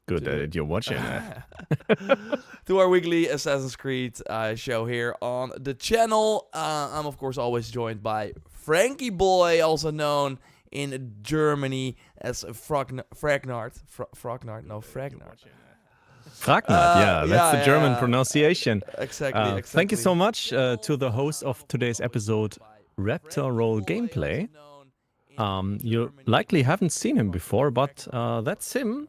Good that you're watching that. to our weekly Assassin's Creed show here on the channel. I'm of course always joined by Frankie Boy, also known in Germany as Fragnard. Fragnard. Fragnard, yeah, that's the German pronunciation. Exactly. Thank you so much to the host of today's episode, Raptor Roll Gameplay. You likely haven't seen him before, but that's him.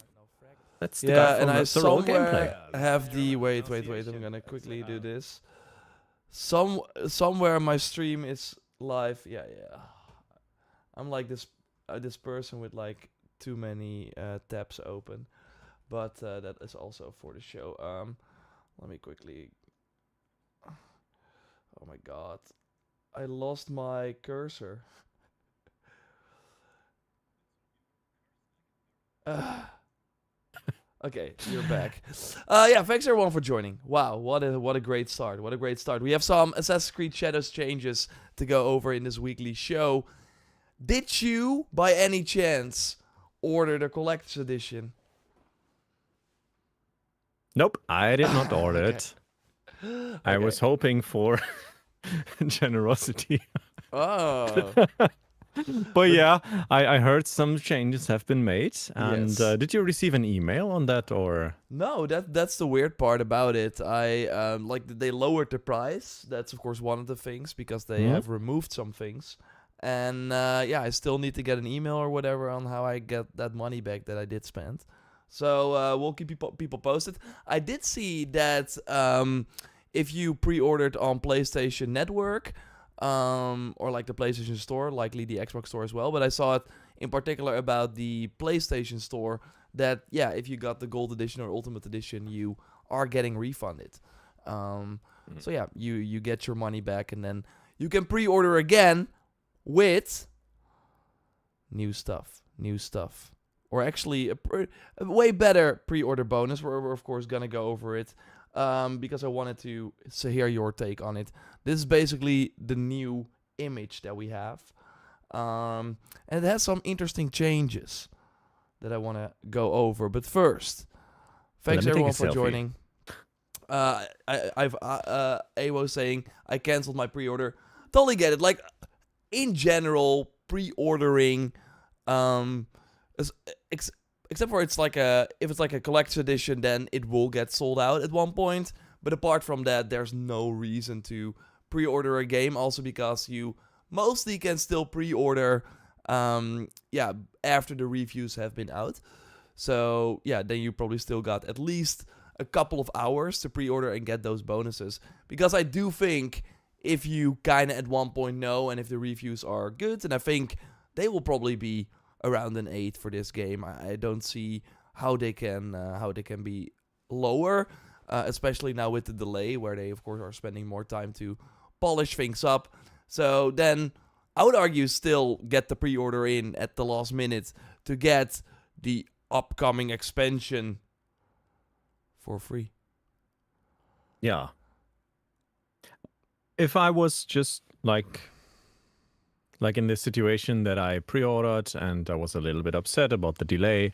That's the guy from Raptor Roll Gameplay. Have the wait. I'm gonna quickly do this. Somewhere my stream is live. Yeah. I'm like this person with like too many tabs open, but that is also for the show. Let me quickly. Oh my god, I lost my cursor. Okay, you're back. Yeah, thanks everyone for joining. Wow, what a great start. What a great start. We have some Assassin's Creed Shadows changes to go over in this weekly show. Did you, by any chance, order the collector's edition? Nope, I did not order it. I was hoping for generosity. Oh. But yeah, I heard some changes have been made. And Yes. did you receive an email on that or? No, that's the weird part about it. I they lowered the price. That's of course one of the things because they have removed some things. And yeah, I still need to get an email or whatever on how I get that money back that I did spend. So we'll keep people posted. I did see that if you pre-ordered on PlayStation Network or like the PlayStation Store, likely the Xbox Store as well, but I saw it in particular about the PlayStation Store that, yeah, if you got the Gold Edition or Ultimate Edition, you are getting refunded. So yeah, you get your money back and then you can pre-order again with new stuff. Or actually a way better pre-order bonus. We're of course gonna go over it because I wanted to hear your take on it. This is basically the new image that we have, and it has some interesting changes that I want to go over. But first, thanks everyone for joining. A was saying I canceled my pre-order. Totally get it. Like in general, pre-ordering, except for if it's like a collector's edition, then it will get sold out at one point. But apart from that, there's no reason to pre-order a game. Also because you mostly can still pre-order, after the reviews have been out. So yeah, then you probably still got at least a couple of hours to pre-order and get those bonuses. Because I do think if you kind of at one point know, and if the reviews are good, and I think they will probably be around an 8 for this game. I don't see how they can be lower, especially now with the delay, where they of course are spending more time to polish things up. So then I would argue still get the pre-order in at the last minute to get the upcoming expansion for free. Yeah. If I was just like in this situation that I pre-ordered and I was a little bit upset about the delay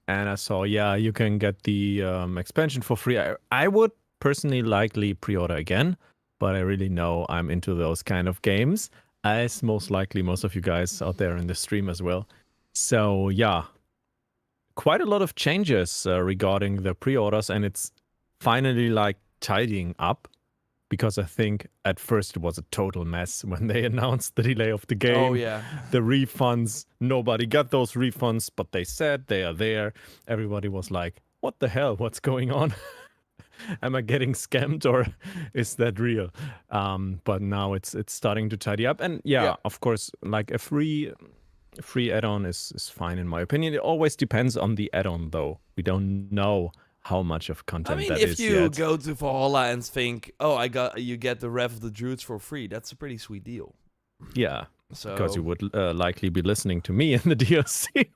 and I saw, you can get the expansion for free, I would personally likely pre-order again, but I really know I'm into those kind of games, as most likely most of you guys out there in the stream as well. So yeah, quite a lot of changes regarding the pre-orders, and it's finally like tidying up. Because I think at first it was a total mess when they announced the delay of the game. Oh, yeah. The refunds, nobody got those refunds, but they said they are there. Everybody was like, what the hell? What's going on? Am I getting scammed or is that real? But now it's starting to tidy up. And yeah, of course, like a free add-on is fine in my opinion. It always depends on the add-on though. We don't know how much of content that is. If you go to Valhalla and think, you get the Rev of the Druids for free, that's a pretty sweet deal. Yeah, so because you would likely be listening to me in the DLC.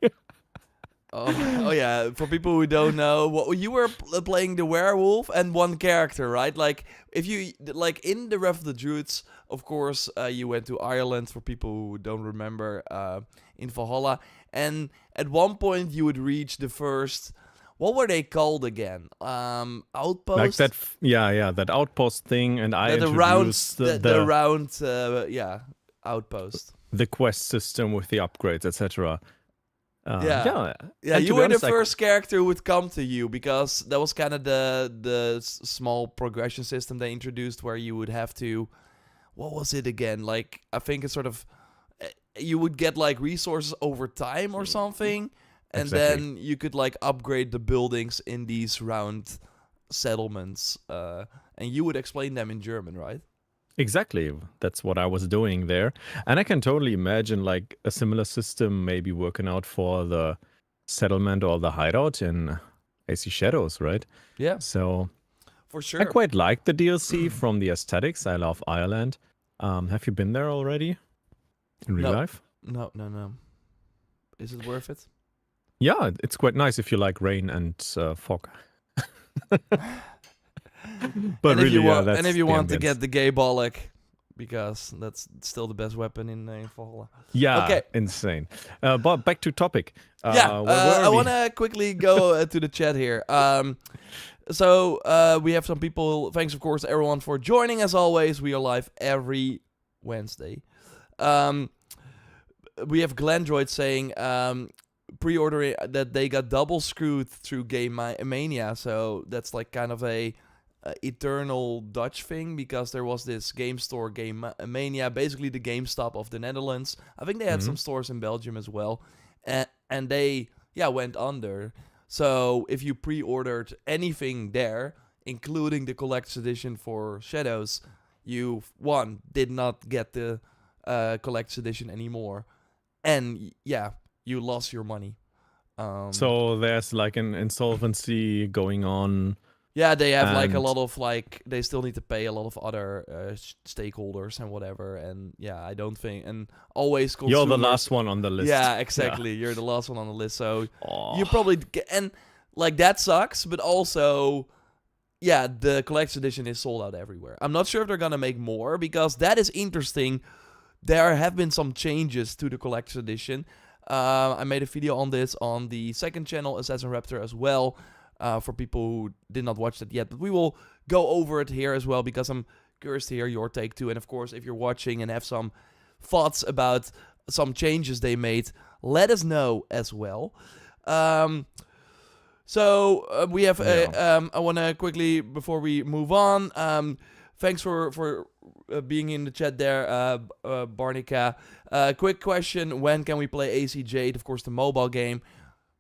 Oh yeah, for people who don't know, you were playing the werewolf and one character, right? Like if you in the Rev of the Druids, of course, you went to Ireland. For people who don't remember, in Valhalla, and at one point you would reach the first. what were they called again? Outpost. Like that, that outpost thing, and I the round, introduced the round, outpost. the quest system with the upgrades, etc. Yeah, and you to be were honest, the first character who would come to you because that was kind of the small progression system they introduced where you would have to, what was it again? Like I think it's sort of you would get like resources over time or something, and Exactly. then you could like upgrade the buildings in these round settlements, and you would explain them in German, right? Exactly. That's what I was doing there. And I can totally imagine like a similar system maybe working out for the settlement or the hideout in AC Shadows, right? Yeah, So for I sure. quite like the DLC from the aesthetics. I love Ireland. Have you been there already in real No. life? No. Is it worth it? Yeah, it's quite nice if you like rain and fog. But And really, that's if you the want to ambience. get the gay bollock, because that's still the best weapon in Valhalla. Yeah, Okay. insane. But back to topic. Yeah, Where were I we? want to quickly go to the chat here. So we have some people. Thanks, of course, everyone for joining. As always, we are live every Wednesday. We have Glendroid saying pre-ordering that they got double screwed through Game Mania. So that's like kind of a eternal Dutch thing because there was this game store, Game Mania, basically the GameStop of the Netherlands. I think they had some stores in Belgium as well, and they went under. So if you pre-ordered anything there, including the collector's edition for Shadows, you did not get the collector's edition anymore, and you lost your money. So there's like an insolvency going on. Yeah, they have like a And- lot of they still need to pay a lot of other stakeholders and whatever. And I don't think, and always consumers. You're the last one on the list. Yeah, exactly. You're the last one on the list, so Oh. you probably and like that sucks. But also, the collector's edition is sold out everywhere. I'm not sure if they're gonna make more because that is interesting. There have been some changes to the collector's edition. I made a video on this on the second channel, Assassin Raptor, as well. For people who did not watch that yet, but we will go over it here as well because I'm curious to hear your take too. And of course, if you're watching and have some thoughts about some changes they made, let us know as well. So we have. I want to quickly before we move on. Thanks for being in the chat there, Barnica. Quick question: when can we play AC Jade? Of course, the mobile game.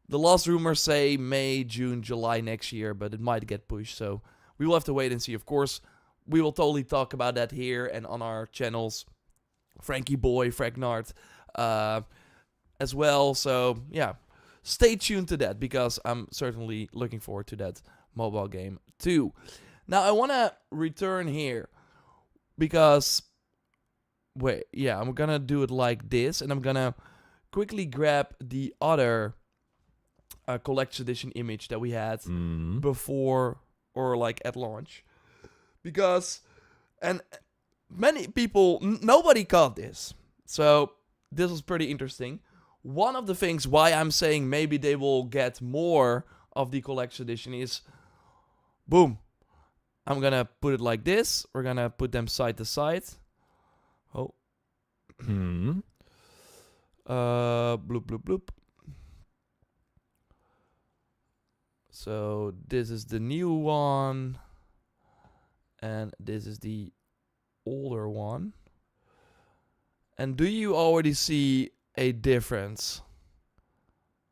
The last rumors say May, June, July next year, but it might get pushed. So we will have to wait and see. Of course, we will totally talk about that here and on our channels. Frankie Boy, Fragnard, as well. So stay tuned to that because I'm certainly looking forward to that mobile game too. Now I want to return here because I'm gonna do it like this, and I'm gonna quickly grab the other collector's edition image that we had before or like at launch, because and many people nobody caught this, so this was pretty interesting. One of the things why I'm saying maybe they will get more of the collector's edition is boom, I'm gonna put it like this, we're gonna put them side to side. Bloop bloop bloop. So this is the new one, and this is the older one. And do you already see a difference?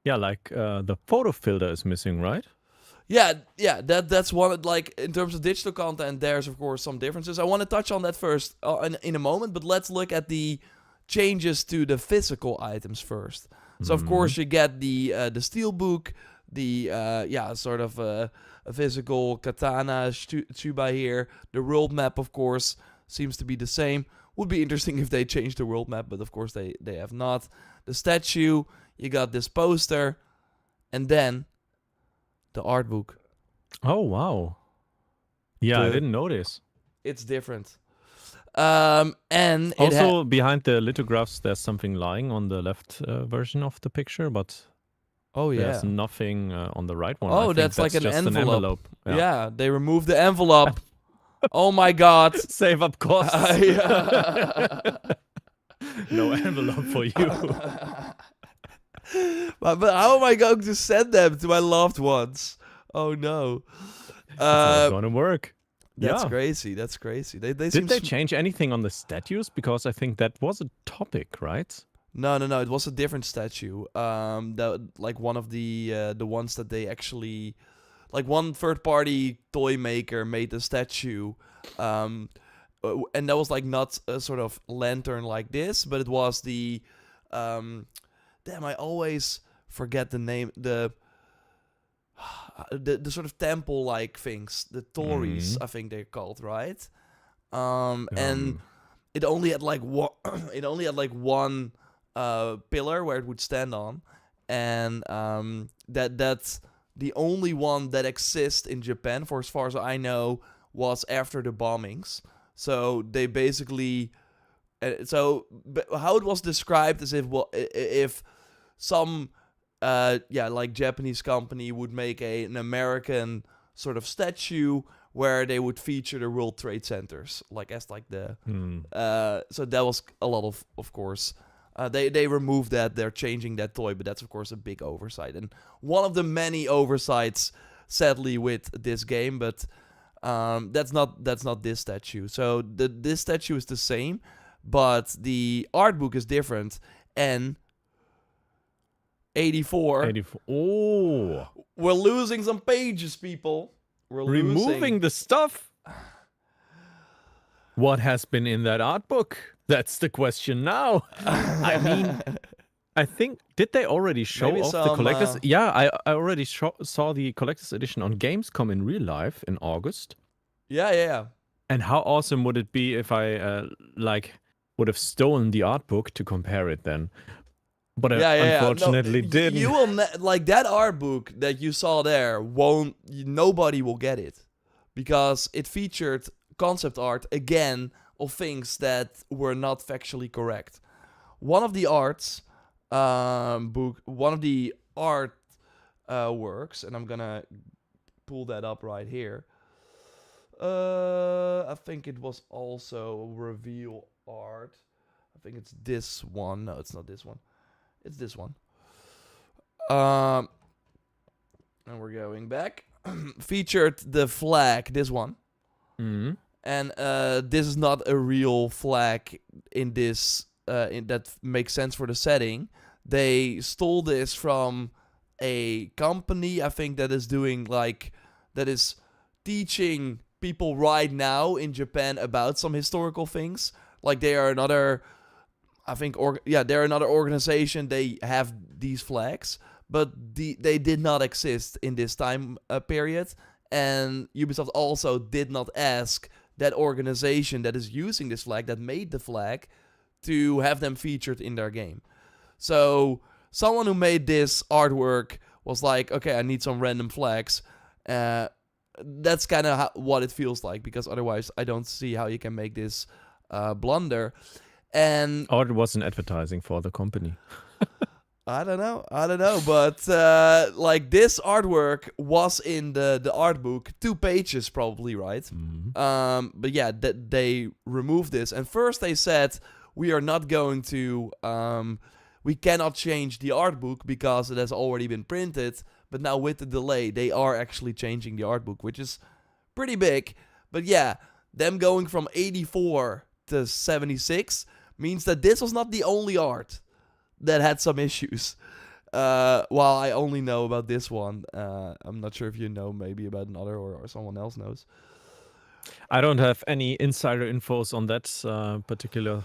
Yeah, like the photo filter is missing, right? Yeah, that's one. Like in terms of digital content, there's of course some differences. I want to touch on that first in a moment, but let's look at the changes to the physical items first. So of course you get the steelbook. The sort of a physical katana Tsuba here. The world map, of course, seems to be the same. Would be interesting if they changed the world map, but of course they have not. The statue, you got this poster, and then the art book. Oh wow! Yeah, I didn't notice. It's different. And also behind the lithographs, there's something lying on the left version of the picture, but Oh There's yeah. nothing on the right one. I Oh, think that's like that's an just an envelope. envelope. Yeah, they removed the envelope. Oh my god. Save up costs. Yeah. No envelope for you. But how am I going to send them to my loved ones? Oh no. It's not Uh, gonna work. that's Yeah. crazy. That's crazy. They seem Did they change anything on the statues? Because I think that was a topic, right? No, no, no. It was a different statue. That like one of the ones that they actually, like one third party toy maker made a statue, and that was like not a sort of lantern like this, but it was the, damn, I always forget the name, the sort of temple like things, the tories, I think they're called, right? And it only had like one, it only had like one pillar where it would stand on, and that's the only one that exists in Japan, for as far as I know, was after the bombings. So they basically, how it was described is if some like Japanese company would make an American sort of statue where they would feature the World Trade Centers, like as like the so that was a lot of course. They removed that. They're changing that toy, but that's of course a big oversight, and one of the many oversights, sadly, with this game. But that's not this statue. So this statue is the same, but the art book is different. And 84. 84. Oh, We're losing some pages, people. We're removing the stuff. What has been in that art book? That's the question now. I mean, I think, did they already show Maybe off the some, collector's? Yeah, I already saw the collector's edition on Gamescom in real life in August. Yeah. And how awesome would it be if I would have stolen the art book to compare it then? But I unfortunately didn't. You will like that art book that you saw there. Nobody will get it because it featured concept art again of things that were not factually correct. One of the arts one of the art works, and I'm gonna pull that up right here. I think it was also reveal art. I think it's this one. No, it's not this one. It's this one. And we're going back. Featured the flag, this one. Mm-hmm. And this is not a real flag in this that makes sense for the setting. They stole this from a company, I think, that is doing that is teaching people right now in Japan about some historical things. Like they are another, I think, they're another organization. They have these flags, but they did not exist in this time period. And Ubisoft also did not ask that organization that is using this flag, that made the flag, to have them featured in their game. So someone who made this artwork was like, okay, I need some random flags. That's kind of what it feels like, because otherwise I don't see how you can make this blunder. And or it wasn't advertising for the company. I don't know, but like this artwork was in the art book, 2 pages probably, right? Mm-hmm. But yeah, they removed this, and first they said we are not going to, we cannot change the art book because it has already been printed. But now with the delay, they are actually changing the art book, which is pretty big. But yeah, them going from 84 to 76 means that this was not the only art that had some issues. While I only know about this one, I'm not sure if you know maybe about another, or someone else knows. I don't have any insider infos on that particular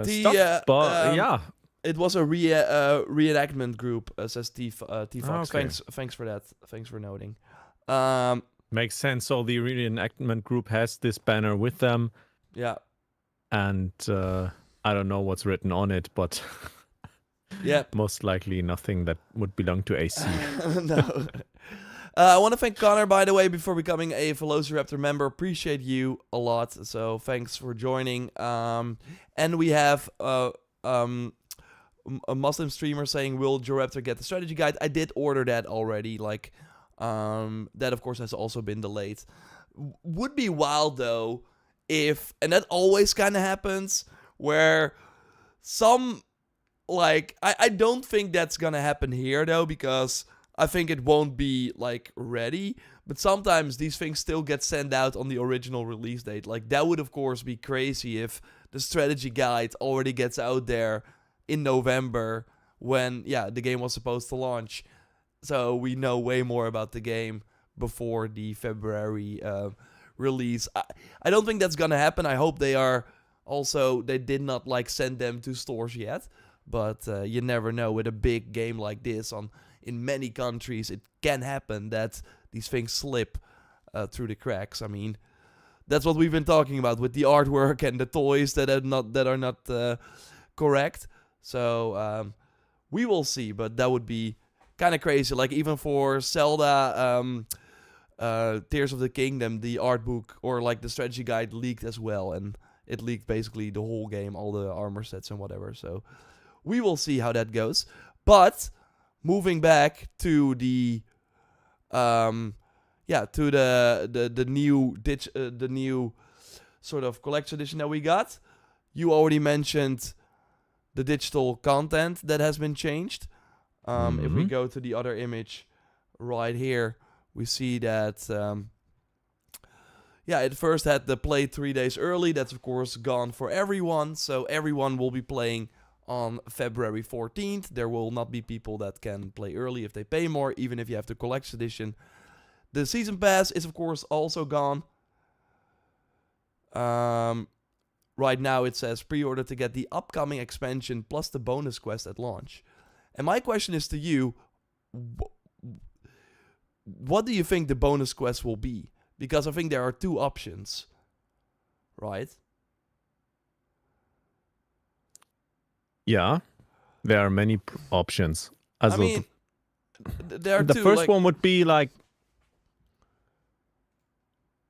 stuff, but yeah. It was a reenactment group, says T-Fox. Okay. Thanks for that. Thanks for noting. Makes sense. So the reenactment group has this banner with them. Yeah. And I don't know what's written on it, but yeah, most likely nothing that would belong to AC. No. I want to thank Connor, by the way, before becoming a JorRaptor member. Appreciate you a lot. So thanks for joining. And we have a Muslim streamer saying, "Will JorRaptor get the strategy guide?" I did order that already. Like, that of course has also been delayed. Would be wild though if, and that always kind of happens, where some, like, I don't think that's gonna happen here though, because I think it won't be like ready. But sometimes these things still get sent out on the original release date. Like, that would of course be crazy if the strategy guide already gets out there in November when, yeah, the game was supposed to launch. So we know way more about the game before the February release. I don't think that's gonna happen. I hope they did not like send them to stores yet. But you never know with a big game like this. In many countries, it can happen that these things slip through the cracks. I mean, that's what we've been talking about with the artwork and the toys that are not correct. So we will see, but that would be kind of crazy. Like, even for Zelda Tears of the Kingdom, the art book or like the strategy guide leaked as well, and it leaked basically the whole game, all the armor sets and whatever. So we will see how that goes. But moving back to the the new sort of collection edition that we got. You already mentioned the digital content that has been changed. If we go to the other image right here, we see that it first had the play 3 days early. That's of course gone for everyone. So everyone will be playing on February 14th. There will not be people that can play early if they pay more, even if you have the collection edition. The season pass is of course also gone. Right now it says pre-order to get the upcoming expansion plus the bonus quest at launch. And my question is to you, what do you think the bonus quest will be? Because I think there are two options, right? Yeah, there are many options. I mean, there are the two. first one would be like,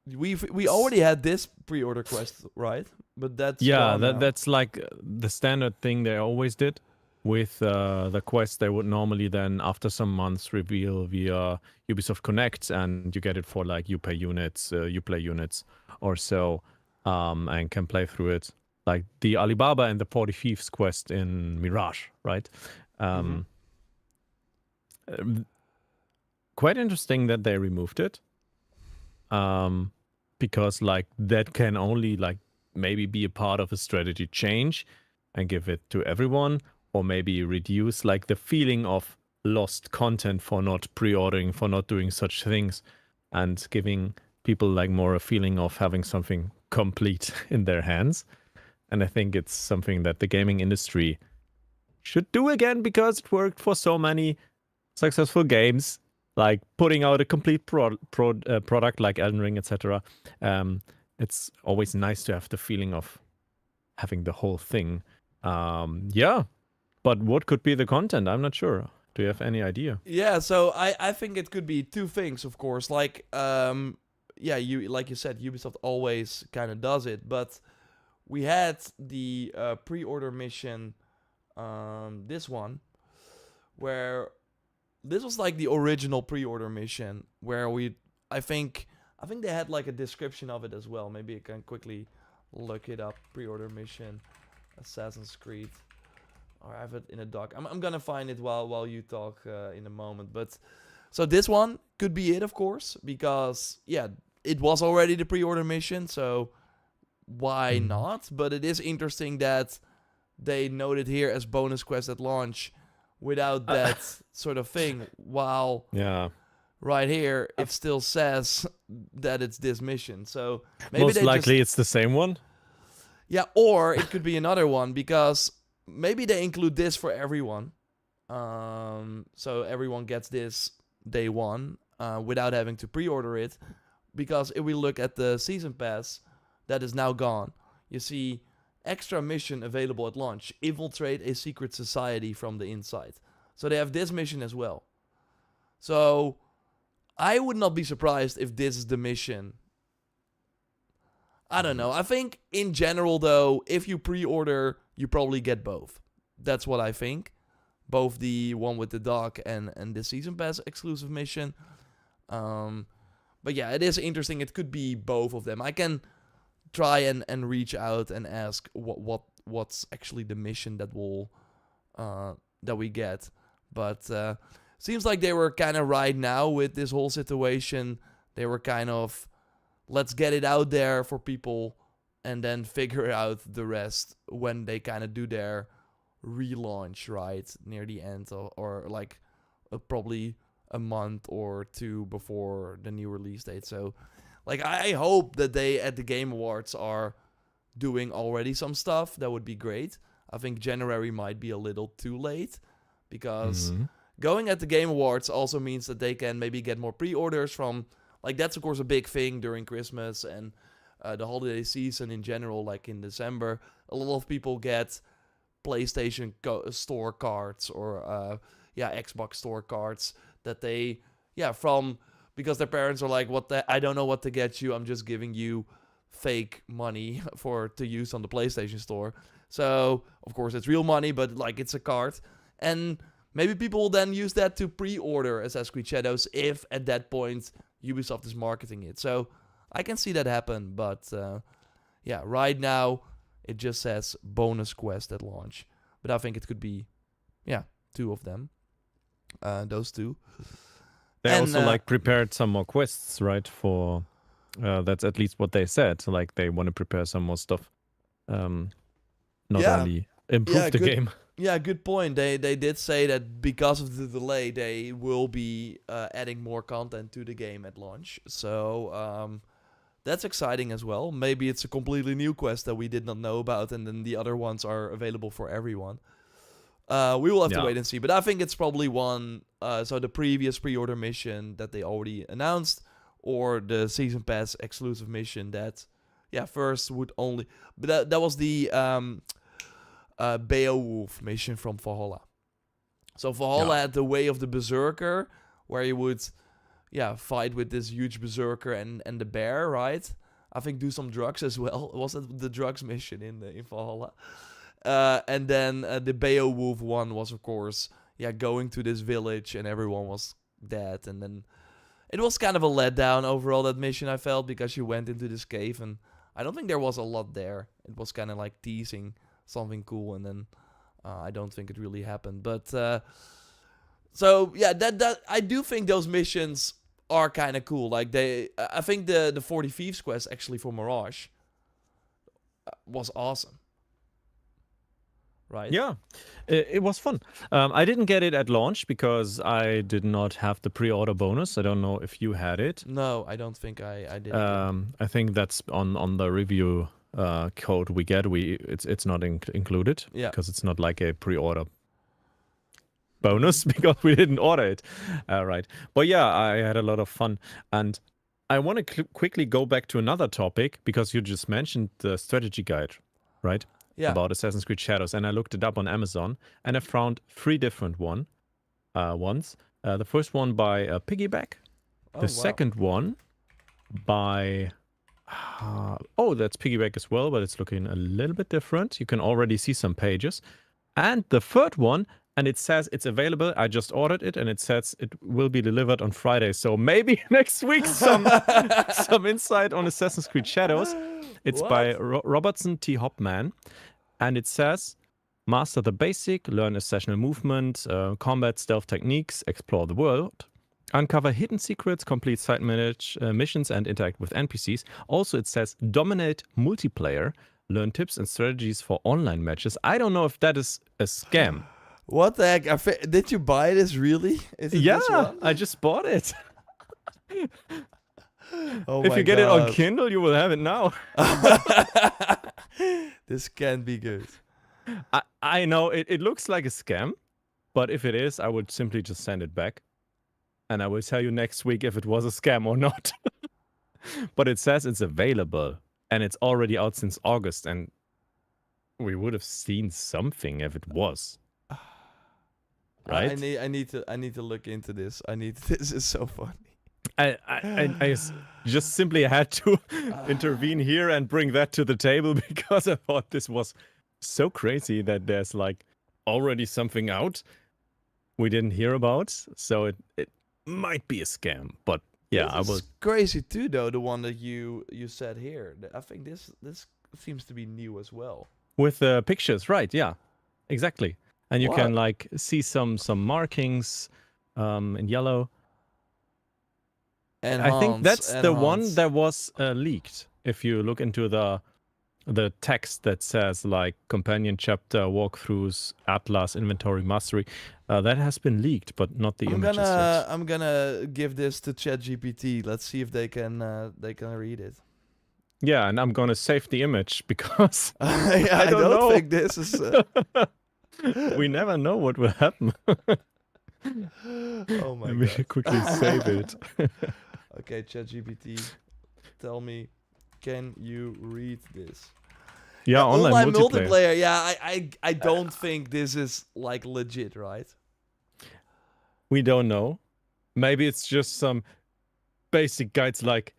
we already had this pre-order quest, right? But that's that's like the standard thing they always did with the quest. They would normally then after some months reveal via Ubisoft Connect, and you get it for like you play units or so, and can play through it. Like the Alibaba and the 40 Thieves quest in Mirage, right? Quite interesting that they removed it. Because like that can only like maybe be a part of a strategy change and give it to everyone, or maybe reduce like the feeling of lost content for not pre-ordering, for not doing such things, and giving people like more a feeling of having something complete in their hands. And I think it's something that the gaming industry should do again, because it worked for so many successful games, like putting out a complete product like Elden Ring, etc. It's always nice to have the feeling of having the whole thing. But what could be the content? I'm not sure. Do you have any idea? Yeah, so I think it could be two things, of course. Like, like you said, Ubisoft always kind of does it, but we had the pre-order mission, this one, where this was like the original pre-order mission, where I think they had like a description of it as well. Maybe I can quickly look it up. Pre-order mission, Assassin's Creed. Or I have it in a doc. I'm gonna find it while you talk in a moment. But so this one could be it, of course, because it was already the pre-order mission, so why not? But it is interesting that they noted here as bonus quest at launch without that sort of thing. While right here it still says that it's this mission. So maybe most likely it's the same one. Yeah, or it could be another one, because maybe they include this for everyone. So everyone gets this day one without having to pre-order it. Because if we look at the season pass, that is now gone. You see extra mission available at launch. Infiltrate a secret society from the inside. So they have this mission as well. So I would not be surprised if this is the mission. I don't know. I think in general, though, if you pre-order, you probably get both. That's what I think. Both the one with the dog and the season pass exclusive mission. But yeah, it is interesting. It could be both of them. I can try and reach out and ask what's actually the mission that we get. But seems like they were kind of right now with this whole situation. They were kind of, let's get it out there for people and then figure out the rest when they kind of do their relaunch, right? Near the end or like probably a month or two before the new release date. So like I hope that they at the Game Awards are doing already some stuff. That would be great. I think January might be a little too late because going at the Game Awards also means that they can maybe get more pre-orders from, like, that's of course a big thing during Christmas and the holiday season in general. Like in December, a lot of people get PlayStation store cards or Xbox store cards that they from, because their parents are like, I don't know what to get you, I'm just giving you fake money to use on the PlayStation store. So of course it's real money, but like it's a card, and maybe people will then use that to pre-order Assassin's Creed Shadows if at that point Ubisoft is marketing it. So I can see that happen, but right now it just says bonus quest at launch. But I think it could be, two of them. Those two. They also like prepared some more quests, right? For that's at least what they said. Like they want to prepare some more stuff. Not only improve the game. Yeah, good point. They did say that because of the delay, they will be adding more content to the game at launch. So that's exciting as well. Maybe it's a completely new quest that we did not know about, and then the other ones are available for everyone. We will have to wait and see. But I think it's probably one, so the previous pre-order mission that they already announced, or the Season Pass exclusive mission that, first would only... But that was the Beowulf mission from Valhalla. So Valhalla had the Way of the Berserker, where you would... fight with this huge berserker and the bear, right? I think do some drugs as well. Was it the drugs mission in Valhalla? And then the Beowulf one was, of course, going to this village and everyone was dead. And then it was kind of a letdown overall, that mission, I felt, because you went into this cave and I don't think there was a lot there. It was kind of like teasing something cool, and then I don't think it really happened. But so that I do think those missions are kind of cool. Like I think the 40 Thieves quest actually for Mirage was awesome. Right? Yeah, it was fun. I didn't get it at launch because I did not have the pre-order bonus. I don't know if you had it. No, I don't think I did. I think that's on the review code we get. It's not included because it's not like a pre-order bonus because we didn't order it. Right. But I had a lot of fun. And I want to quickly go back to another topic because you just mentioned the strategy guide, right? About Assassin's Creed Shadows. And I looked it up on Amazon and I found 3 different ones. The first one by Piggyback. The second one by... that's Piggyback as well, but it's looking a little bit different. You can already see some pages. And the third one, and it says it's available. I just ordered it, and it says it will be delivered on Friday. So maybe next week some insight on Assassin's Creed Shadows. It's by Robertson T. Hopman, and it says, master the basic, learn accessional movement, combat stealth techniques, explore the world, uncover hidden secrets, complete side missions, and interact with NPCs. Also, it says dominate multiplayer, learn tips and strategies for online matches. I don't know if that is a scam. What the heck? Did you buy this really? Is it this one? I just bought it. If you get it on Kindle, you will have it now. This can be good. I know it looks like a scam, but if it is, I would simply just send it back. And I will tell you next week if it was a scam or not. But it says it's available. And it's already out since August. And we would have seen something if it was. Right? I need to look into this. This is so funny. I just simply had to intervene here and bring that to the table because I thought this was so crazy that there's like already something out we didn't hear about. So it might be a scam. But yeah, I This will. is crazy too, though. The one that you said here. I think this seems to be new as well. With the pictures, right? Yeah, exactly. And you can What? like see some markings in yellow. I think that's the one that was leaked. If you look into the text that says like companion chapter, walkthroughs, atlas, inventory, mastery, that has been leaked, but not the images yet. I'm gonna give this to ChatGPT. Let's see if they can read it. Yeah, and I'm gonna save the image because Yeah, I don't don't know. think this is. We never know what will happen. Oh my Let me god. quickly save it. Okay, ChatGPT, tell me, can you read this? Yeah, online multiplayer. Yeah, I don't think this is like legit, right? We don't know. Maybe it's just some basic guides like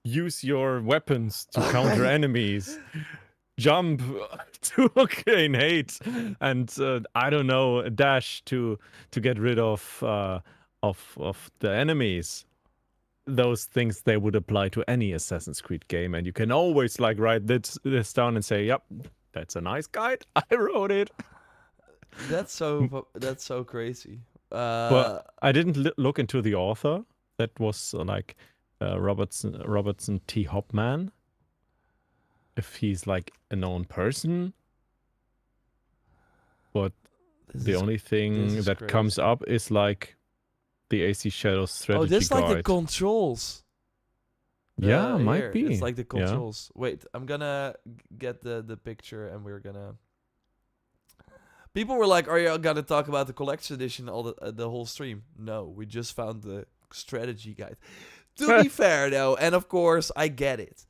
use your weapons to counter enemies, jump to gain hate, and I don't know, dash to get rid of the enemies. Those things they would apply to any Assassin's Creed game, and you can always like write this down and say, "Yep, that's a nice guide. I wrote it." That's so crazy. But I didn't look into the author. That was like Robertson T. Hopman. If he's like a known person, but the only thing that comes up is like the AC Shadows strategy this guide. like the controls. Yeah, might be. It's like the controls. Yeah. Wait, I'm gonna get the picture, and we're gonna. People were like, "Are you gonna talk about the collection edition all the whole stream?" No, we just found the strategy guide. To be fair, though, and of course I get it,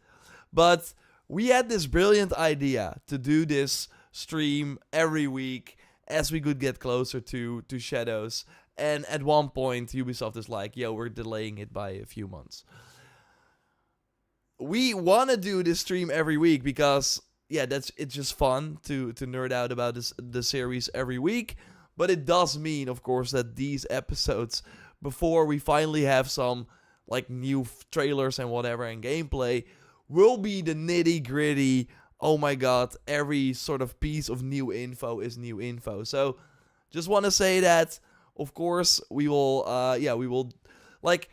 but we had this brilliant idea to do this stream every week as we could get closer to Shadows. And at one point, Ubisoft is like, "Yo, we're delaying it by a few months." We want to do this stream every week because, yeah, it's just fun to nerd out about the series every week. But it does mean, of course, that these episodes, before we finally have some like new trailers and whatever and gameplay, will be the nitty gritty. Oh my god, every sort of piece of new info is new info. So, just want to say that. Of course, we will. We will. Like,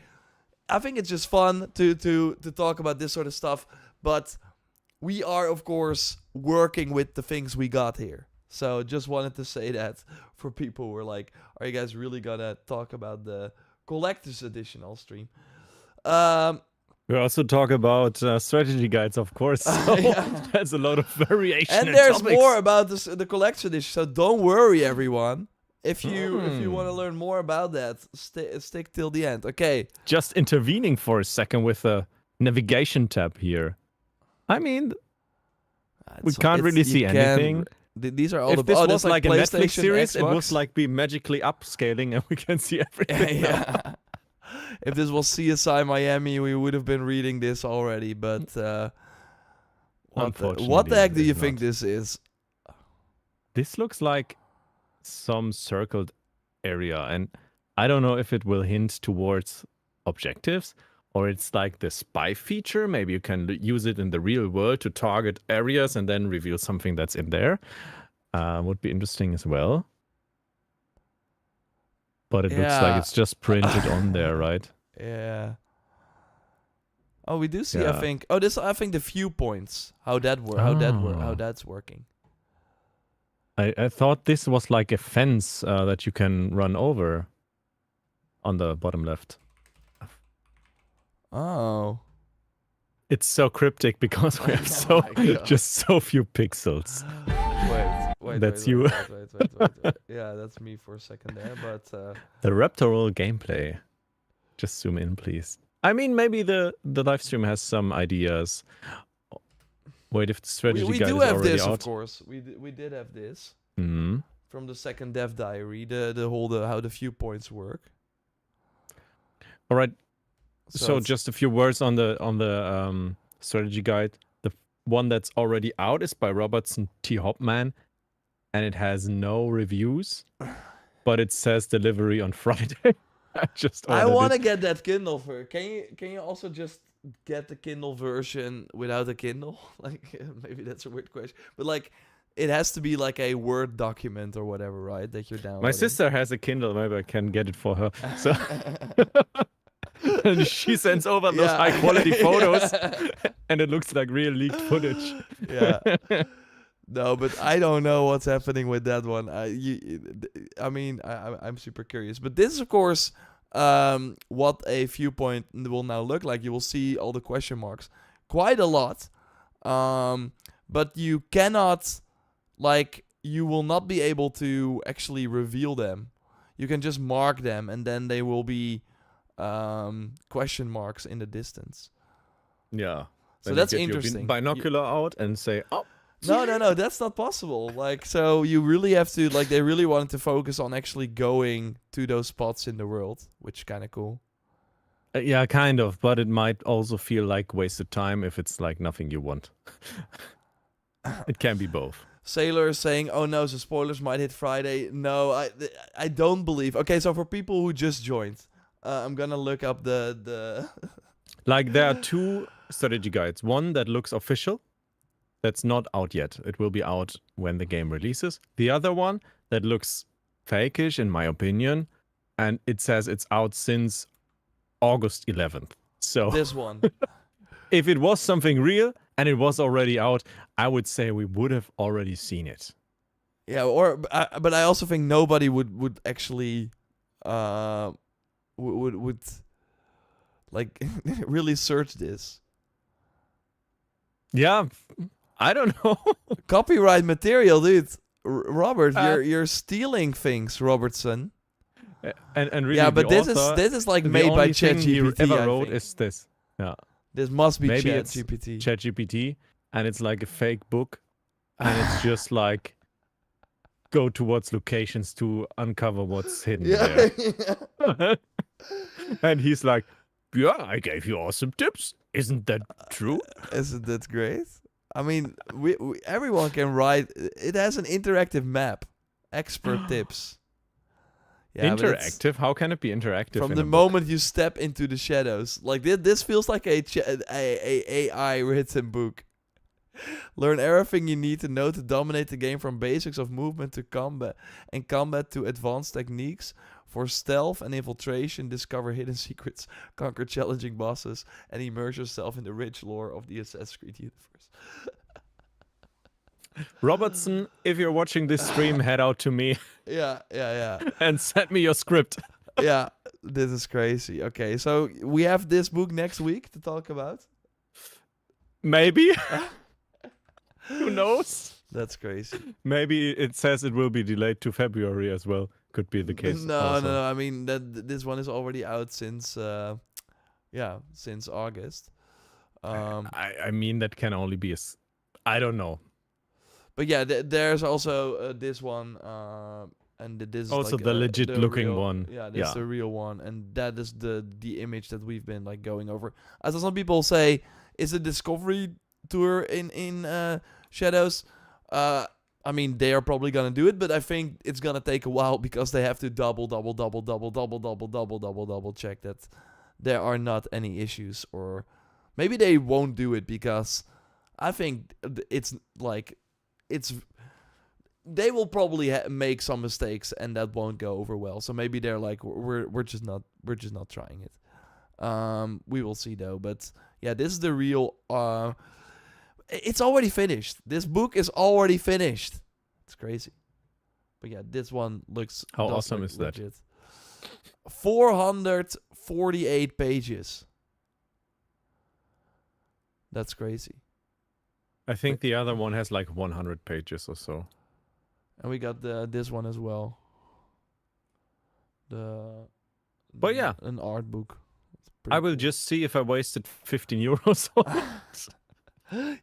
I think it's just fun to talk about this sort of stuff. But we are, of course, working with the things we got here. So, just wanted to say that for people who are like, "Are you guys really gonna talk about the collector's edition all stream?" We also talk about strategy guides, of course. So there's a lot of variation. And there's more about the collector's edition. So don't worry, everyone. If you want to learn more about that, stick till the end. Okay. Just intervening for a second with a navigation tab here. I mean, we can't really see anything. These are all if this was like a Netflix series, Xbox. It was like be magically upscaling and we can see everything. Yeah. If this was CSI Miami, we would have been reading this already. But unfortunately, what the heck do you think this is? This looks like some circled area, and I don't know if it will hint towards objectives or it's like the spy feature. Maybe you can use it in the real world to target areas and then reveal something that's in there. Would be interesting as well. But it looks like it's just printed on there, right? Yeah. Oh, we do see. I think. Oh, I think the viewpoints. How that's working. I thought this was like a fence that you can run over. On the bottom left. Oh. It's so cryptic because we have just so few pixels. Wait. That's you. Wait. Yeah, that's me for a second there, but the Raptor gameplay. Just zoom in, please. I mean, maybe the live stream has some ideas. Wait, if the strategy guide is already out. We do have this, of course. We did have this from the second dev diary. The whole how the viewpoints work. All right. So just a few words on the strategy guide. The one that's already out is by Robertson T. Hopman. and it has no reviews, but it says delivery on Friday. I just I ordered want to it. get that Kindle for. Can you also just get the Kindle version without a Kindle? Like maybe that's a weird question, but like it has to be like a Word document or whatever, right? That you're downloading. My sister has a Kindle. Maybe I can get it for her. So and she sends over those high quality photos, and it looks like real leaked footage. Yeah. No, but I don't know what's happening with that one. I'm super curious. But this is, of course, what a viewpoint will now look like. You will see all the question marks, quite a lot. But you cannot, you will not be able to actually reveal them. You can just mark them, and then they will be question marks in the distance. Yeah. So Then you that's get your interesting. binocular out and say, "Oh, No, that's not possible. So you really have to, they really wanted to focus on actually going to those spots in the world, which is kind of cool. yeah, kind of." But it might also feel like wasted time if it's like nothing you want. It can be both. Sailor is saying, "Oh no, so spoilers might hit Friday." No, I don't believe. Okay, so for people who just joined, I'm gonna look up the. Like there are 2 strategy guides. One that looks official. That's not out yet. It will be out when the game releases. The other one that looks fakeish, in my opinion, and it says it's out since August 11th. So This one. if it was something real and it was already out, I would say we would have already seen it. Yeah, but I also think nobody would actually would like really search this. Yeah, I don't know. Copyright material, dude. Robert, you're stealing things, Robertson. and really, Yeah, but the this author, is like the made by only thing he ChatGPT. ever I wrote think. is this. Yeah, This must be maybe it's ChatGPT. ChatGPT, and it's like a fake book, and it's just like go towards locations to uncover what's hidden there. And he's like, "Yeah, I gave you awesome tips. Isn't that true?" Isn't that great? I mean, we everyone can write. It has an interactive map. Expert tips. Yeah, but it's- Interactive? How can it be interactive? From in the a book? moment you step into the shadows, like this feels like a AI written book. Learn everything you need to know to dominate the game, from basics of movement to combat to advanced techniques for stealth and infiltration. Discover hidden secrets, conquer challenging bosses, and immerse yourself in the rich lore of the Assassin's Creed universe. Robertson, if you're watching this stream, head out to me Yeah. and send me your script. Yeah, this is crazy. Okay, so we have this book next week to talk about. Maybe. Who knows? That's crazy. Maybe it says it will be delayed to February as well. Could be the case. No. I mean this one is already out since since August. I mean that can only be I don't know. But yeah, there's also this one, and this is Also like, the legit looking real, one. Yeah, that's the real one, and that is the image that we've been like going over. As some people say, is a discovery tour in Shadows. I mean, they are probably gonna do it, but I think it's gonna take a while because they have to double check that there are not any issues, or maybe they won't do it because I think it's like they will probably make some mistakes and that won't go over well. So maybe they're like, we're just not trying it. We will see though. But yeah, this is the real. It's already finished. This book is already finished. It's crazy. But yeah, this one looks. How awesome is that? 448 pages. That's crazy. I think the other one has like 100 pages or so. And we got this one as well. But yeah, an art book. I will just see if I wasted 15 euros on it.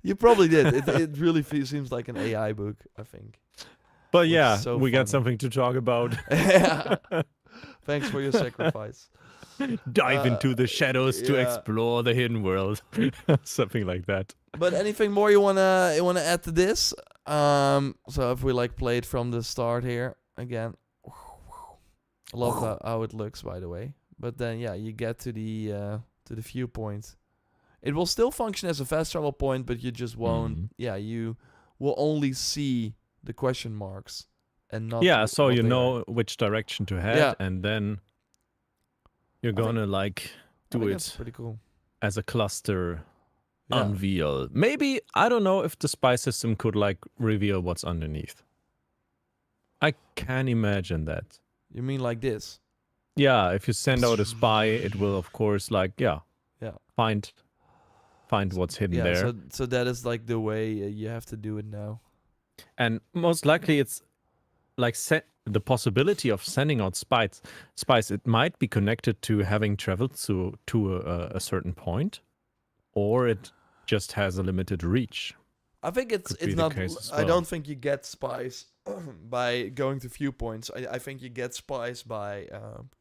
You probably did. It really seems like an AI book, I think. But yeah, so we got funny. something to talk about. Yeah. Thanks for your sacrifice. Dive into the shadows to yeah. explore the hidden world. Something like that. But anything more you wanna add to this? So if we like play it from the start here again, I love how it looks, by the way. But then yeah, you get to the viewpoint. It will still function as a fast travel point, but you just won't. Mhm. Yeah, you will only see the question marks and not. Yeah, so what you they know are. which direction to head, Yeah, and then you're I think gonna like I do think that's it pretty cool. as a cluster Yeah, unveil. Maybe I don't know if the spy system could like reveal what's underneath. I can imagine that. you mean like this? Yeah, if you send out a spy, it will of course like Yeah. find what's hidden Yeah, there. so that is like the way you have to do it now. And most likely it's like the possibility of sending out spies, it might be connected to having traveled to a certain point, or it just has a limited reach. I think it's Could be the not. case as I well. don't think you get spies by going to viewpoints. I think you get spies by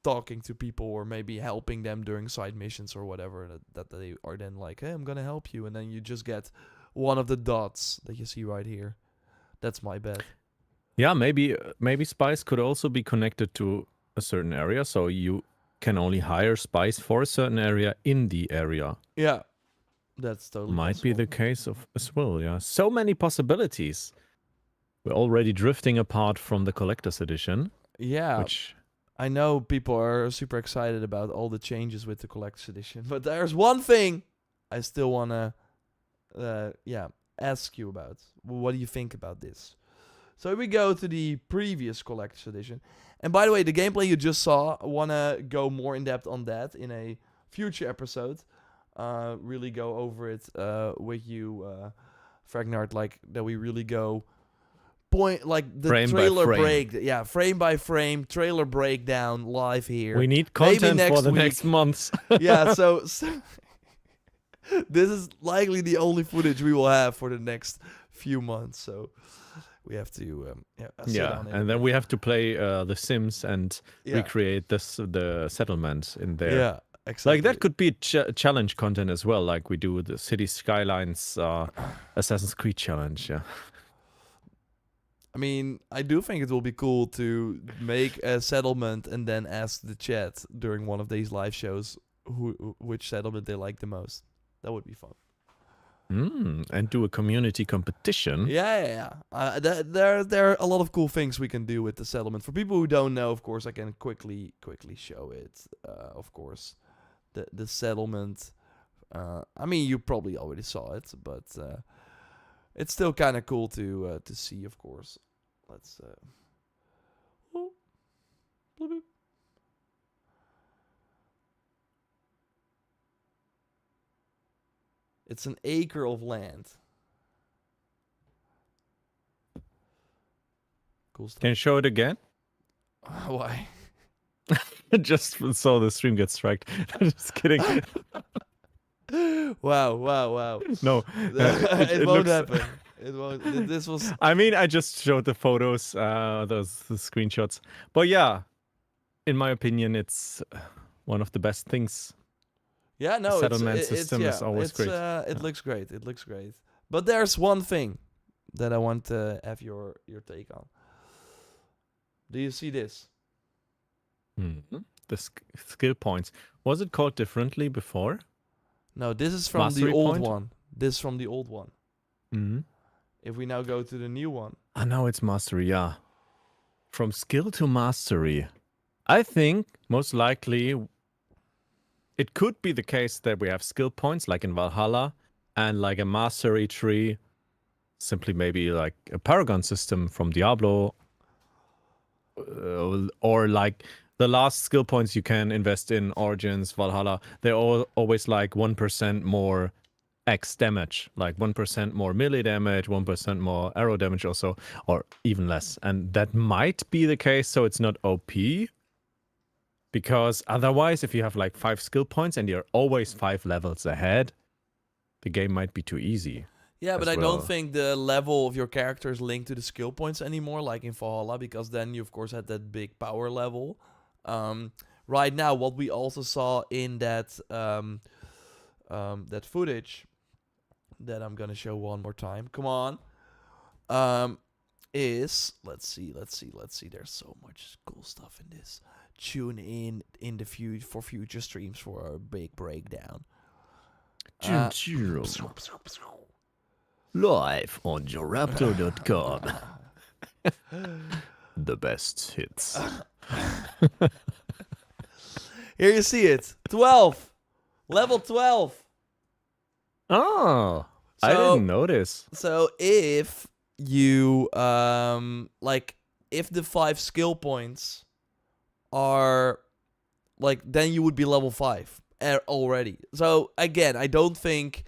talking to people or maybe helping them during side missions or whatever. That they are then like, hey, I'm gonna help you, and then you just get one of the dots that you see right here. That's my bet. Yeah, maybe spies could also be connected to a certain area, so you can only hire spies for a certain area in the area. Yeah, that's totally Might be possible. the case as well, yeah. So many possibilities. We're already drifting apart from the collector's edition, Yeah, which I know people are super excited about all the changes with the collector's edition, but there's one thing I still wanna, ask you about. What do you think about this? So we go to the previous collector's edition, and by the way, the gameplay you just saw, I wanna go more in depth on that in a future episode. Really go over it with you, Fragnard, like that we really go point like the frame by trailer frame. frame by frame trailer breakdown live here. We need Maybe content for next the week. next months. Yeah, so this is likely the only footage we will have for the next few months. So we have to sit Yeah, down and then we have to play The Sims and yeah, recreate the settlement in there. yeah, exactly. Like that could be challenge content as well, like we do the City Skylines Assassin's Creed challenge. Yeah. I mean, I do think it will be cool to make a settlement and then ask the chat during one of these live shows which settlement they like the most. That would be fun. And do a community competition. Yeah. There are a lot of cool things we can do with the settlement. For people who don't know, of course, I can quickly show it. Of course, the settlement. I mean, you probably already saw it, but it's still kind of cool to see. Of course, let's. Oh, bloop, bloop. It's an acre of land. Cool stuff. Can you show it again? Why? Just so the stream gets striked. Just kidding. Wow. No, It looks- won't happen. It won't. This was. I mean, I just showed the photos, the screenshots. But yeah, in my opinion, it's one of the best things. Yeah, no, settlement it's, system is always great. It looks great. It looks great. But there's one thing that I want to have your take on. Do you see this? The skill points. Was it called differently before? No, this is from Mastery the old point? one. This is from the old one. Mm-hmm. If we now go to the new one. Now it's mastery, yeah. From skill to mastery. I think most likely it could be the case that we have skill points like in Valhalla and like a mastery tree, simply maybe like a paragon system from Diablo, or like the last skill points you can invest in Origins, Valhalla, they're always like 1% more X damage, like 1% more melee damage, 1% more arrow damage also, or even less. And that might be the case, so it's not OP. Because otherwise, if you have like 5 skill points and you're always 5 levels ahead, the game might be too easy. Yeah, but as I well. don't think the level of your character is linked to the skill points anymore, like in Valhalla, because then you of course had that big power level. Right now, what we also saw in that that footage that I'm gonna show one more time. Come on, is let's see. There's so much cool stuff in this. Tune in the future for future streams for a big breakdown. Live on joraptor.com. The best hits. Here you see it. 12. Level 12. Oh, I didn't notice. So if you if the 5 skill points are then you would be level 5 already. So again, I don't think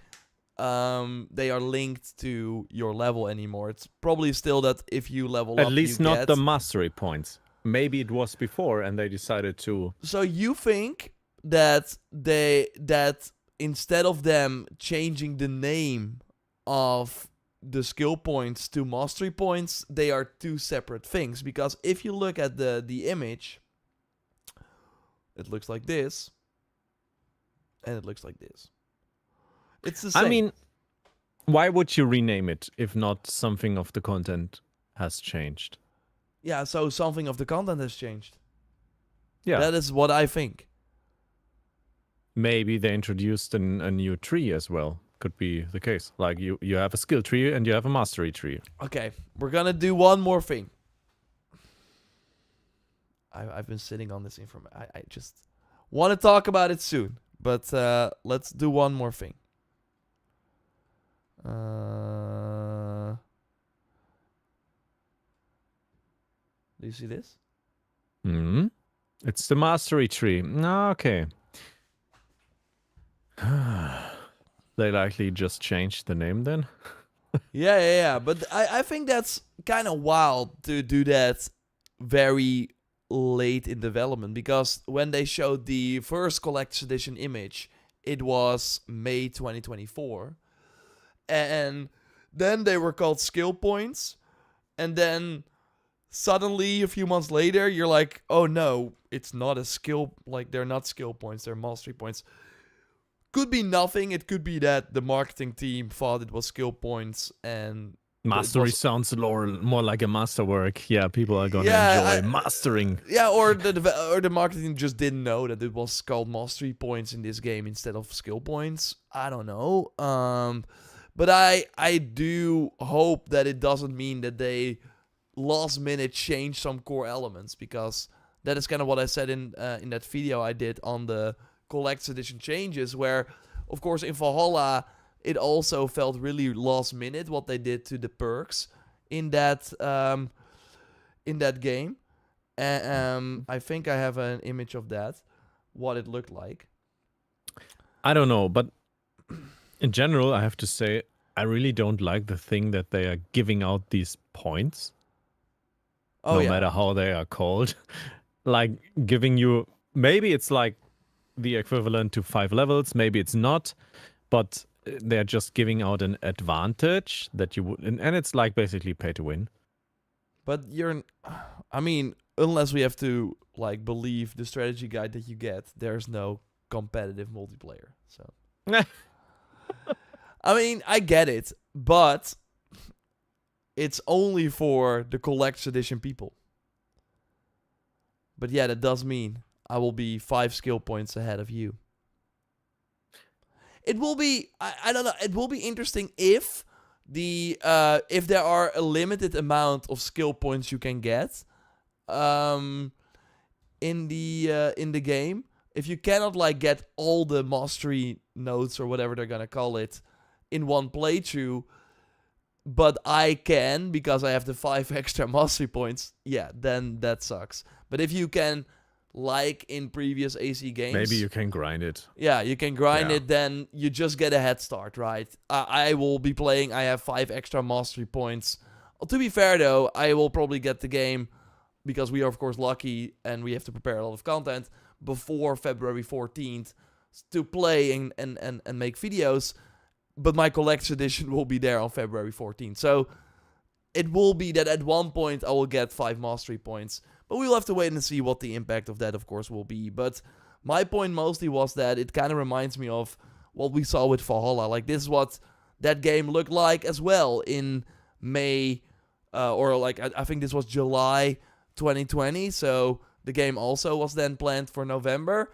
they are linked to your level anymore. It's probably still that if you level up, At least you not get... the mastery points. Maybe it was before and they decided to... So you think that instead of them changing the name of the skill points to mastery points, they are 2 separate things? Because if you look at the image, it looks like this, and it looks like this. It's the same. I mean, why would you rename it if not something of the content has changed? Yeah, so something of the content has changed. Yeah. That is what I think. Maybe they introduced a new tree as well. Could be the case. Like you have a skill tree and you have a mastery tree. Okay, we're gonna do one more thing. I've been sitting on this information. I just want to talk about it soon. But let's do one more thing. Do you see this? It's the mastery tree. Okay. They likely just changed the name then. Yeah. But I think that's kind of wild to do that very late in development, because when they showed the first collector's edition image, it was May 2024, and then they were called skill points, and then suddenly a few months later you're like, oh no, it's not a skill, they're not skill points, they're mastery points. Could be nothing. It could be that the marketing team thought it was skill points, and mastery sounds more like a masterwork. Yeah, people are gonna enjoy mastering. Yeah, or the marketing just didn't know that it was called mastery points in this game instead of skill points. I don't know. But I do hope that it doesn't mean that they last minute change some core elements, because that is kind of what I said in that video I did on the collector's edition changes, where of course in Valhalla it also felt really last minute what they did to the perks in that game. And I think I have an image of that, what it looked like. I don't know, but in general, I have to say, I really don't like the thing that they are giving out these points. No matter how they are called. Like giving you, maybe it's like the equivalent to 5 levels, maybe it's not, but they're just giving out an advantage that you would, and it's like basically pay to win. But unless we have to believe the strategy guide that you get, there's no competitive multiplayer. So I get it, but it's only for the collector's edition people. But yeah, that does mean I will be 5 skill points ahead of you. It will be, I don't know, it will be interesting if there are a limited amount of skill points you can get in the game. If you cannot get all the mastery notes or whatever they're gonna call it in one playthrough, but I can because I have the 5 extra mastery points, yeah, then that sucks. But if you can, like in previous AC games, maybe you can grind it. Yeah, you can grind it, then you just get a head start, right? I will be playing, I have 5 extra mastery points. To be fair though, I will probably get the game, because we are of course lucky and we have to prepare a lot of content before February 14th to play and make videos. But my collector's edition will be there on February 14th. So it will be that at one point I will get 5 mastery points. But we'll have to wait and see what the impact of that, of course, will be. But my point mostly was that it kind of reminds me of what we saw with Valhalla. This is what that game looked like as well in May, or like I think this was July 2020. So the game also was then planned for November,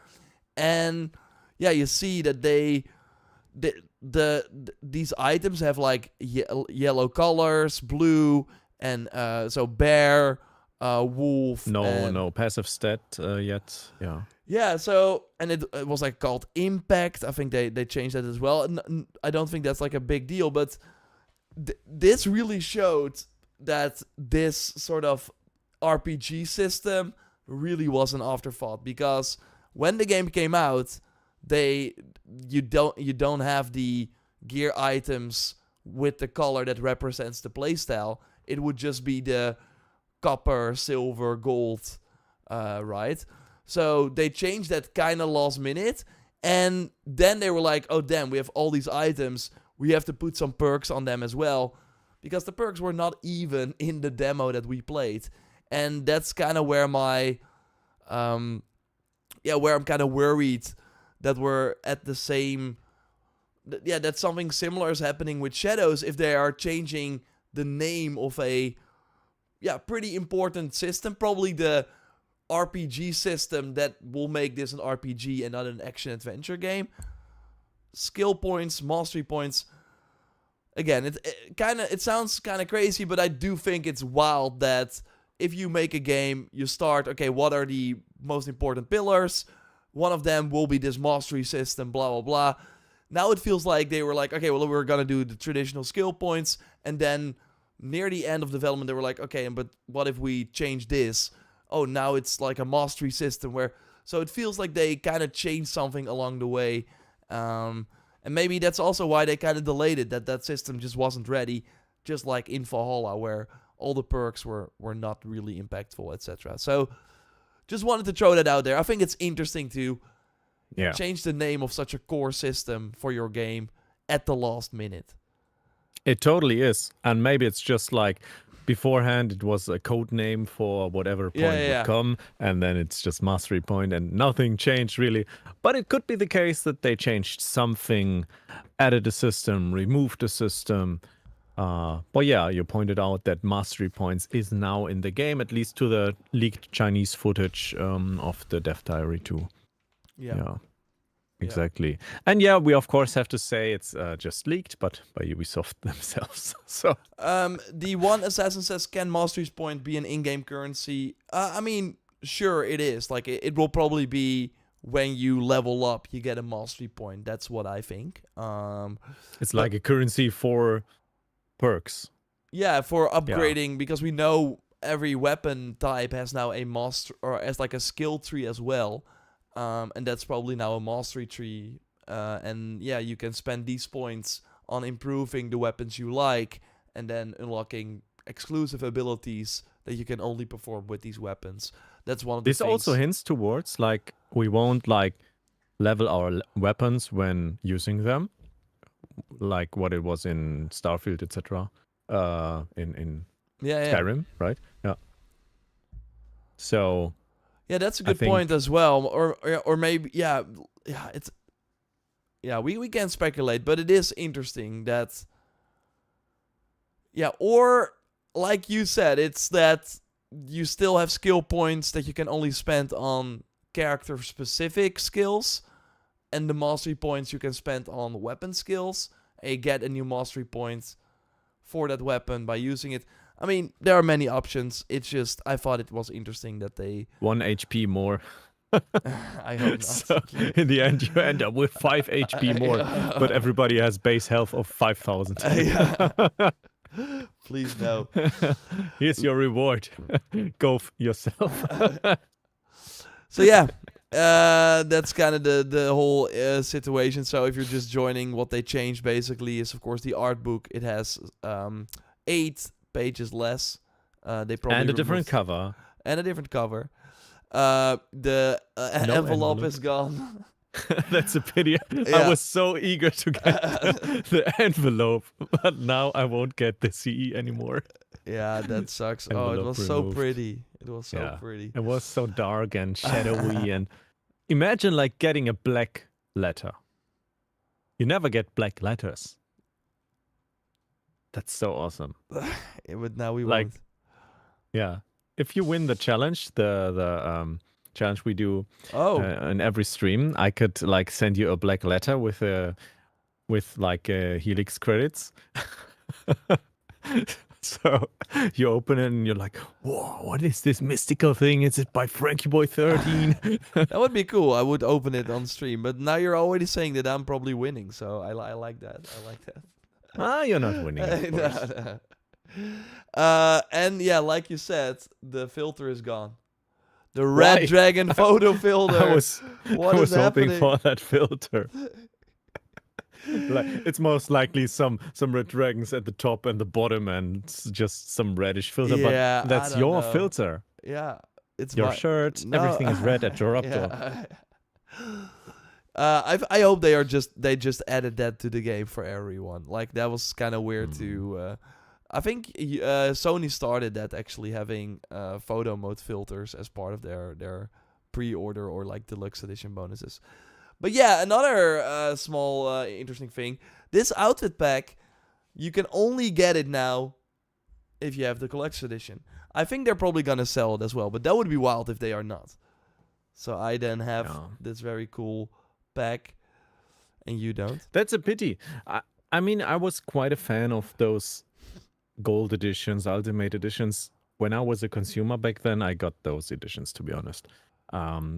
and yeah, you see that these items have like yellow colors, blue, and so bear, wolf. No passive stat yet. Yeah. Yeah, so and it was like called impact. I think they changed that as well. I don't think that's like a big deal, but this really showed that this sort of RPG system really was an afterthought, because when the game came out, you don't have the gear items with the color that represents the playstyle. It would just be the copper, silver, gold, right? So they changed that kind of last minute, and then they were like, oh damn, we have all these items, we have to put some perks on them as well, because the perks were not even in the demo that we played. And that's kind of where where I'm kind of worried that we're at the same, that something similar is happening with Shadows if they are changing the name of a pretty important system, probably the RPG system that will make this an RPG and not an action-adventure game. Skill points, mastery points. Again, it sounds kind of crazy, but I do think it's wild that if you make a game, you start, okay, what are the most important pillars? One of them will be this mastery system, blah, blah, blah. Now it feels like they were like, okay, well, we're going to do the traditional skill points. And then near the end of development, they were like, okay, but what if we change this? Oh, now it's like a mastery system where... So it feels like they kind of changed something along the way. And maybe that's also why they kind of delayed it, that system just wasn't ready, just like in Valhalla, where all the perks were not really impactful, etc. So just wanted to throw that out there. I think it's interesting to change the name of such a core system for your game at the last minute. It totally is. And maybe it's just like beforehand it was a code name for whatever point would come, and then it's just mastery point and nothing changed really. But it could be the case that they changed something, added a system, removed a system. But yeah, you pointed out that mastery points is now in the game, at least to the leaked Chinese footage of the Death Diary 2. Yeah. Exactly. And yeah, we of course have to say it's just leaked, but by Ubisoft themselves. So the one assassin says, can mastery point be an in-game currency? I mean, sure it is. Like it will probably be when you level up, you get a mastery point. That's what I think. It's like a currency for perks. Yeah, for upgrading, because we know every weapon type has now a master, or as like a skill tree as well. And that's probably now a mastery tree. And yeah, you can spend these points on improving the weapons you like, and then unlocking exclusive abilities that you can only perform with these weapons. That's one of the things. This also hints towards, like, we won't, like, level our weapons when using them, like what it was in Starfield, etc. In Skyrim, right? Yeah. So... Yeah, that's a good point as well. Or maybe, it's... Yeah, we can speculate, but it is interesting that... Yeah, or, like you said, it's that you still have skill points that you can only spend on character-specific skills, and the mastery points you can spend on weapon skills, and you get a new mastery point for that weapon by using it. I mean, there are many options. It's just, I thought it was interesting that they... 1 HP more. I hope not. So in the end, you end up with 5 HP more, but everybody has base health of 5,000. Please no. Here's your reward. Go yourself. So yeah, that's kind of the whole situation. So if you're just joining, what they changed basically is, of course, the art book. It has 8 pages less. They probably and a different cover. And a different cover. The envelope is gone. That's a pity. Yeah. I was so eager to get the envelope, but now I won't get the CE anymore. Yeah, that sucks. Oh, it was removed. So pretty. It was so pretty. It was so dark and shadowy. And imagine like getting a black letter. You never get black letters. That's so awesome. But now we Like, won't. yeah. If you win the challenge, the challenge we do Oh, in every stream, I could like send you a black letter with like Helix credits. So you open it and you're like, whoa, what is this mystical thing? Is it by Frankie Boy 13? that would be cool. I would open it on stream. But now you're already saying that I'm probably winning. So I like that. I like that. You're not winning, of No, course. no. And yeah, like you said, the filter is gone. The red Why? dragon photo filter. I was What I is was hoping happening? for that filter. Like, it's most likely some red dragons at the top and the bottom, and just some reddish filter. Yeah, But I that's don't your know. filter. Yeah, it's Your my shirt, no. everything is red at JorRaptor. Yeah. I hope they just added that to the game for everyone. Like that was kind of weird to. I think Sony started that, actually having photo mode filters as part of their pre-order or like deluxe edition bonuses. But yeah, another small interesting thing. This outfit pack, you can only get it now if you have the collector's edition. I think they're probably gonna sell it as well, but that would be wild if they are not. So I then have Yeah. this very cool pack, and you don't. That's a pity. I mean, I was quite a fan of those gold editions, ultimate editions. When I was a consumer back then, I got those editions, to be honest.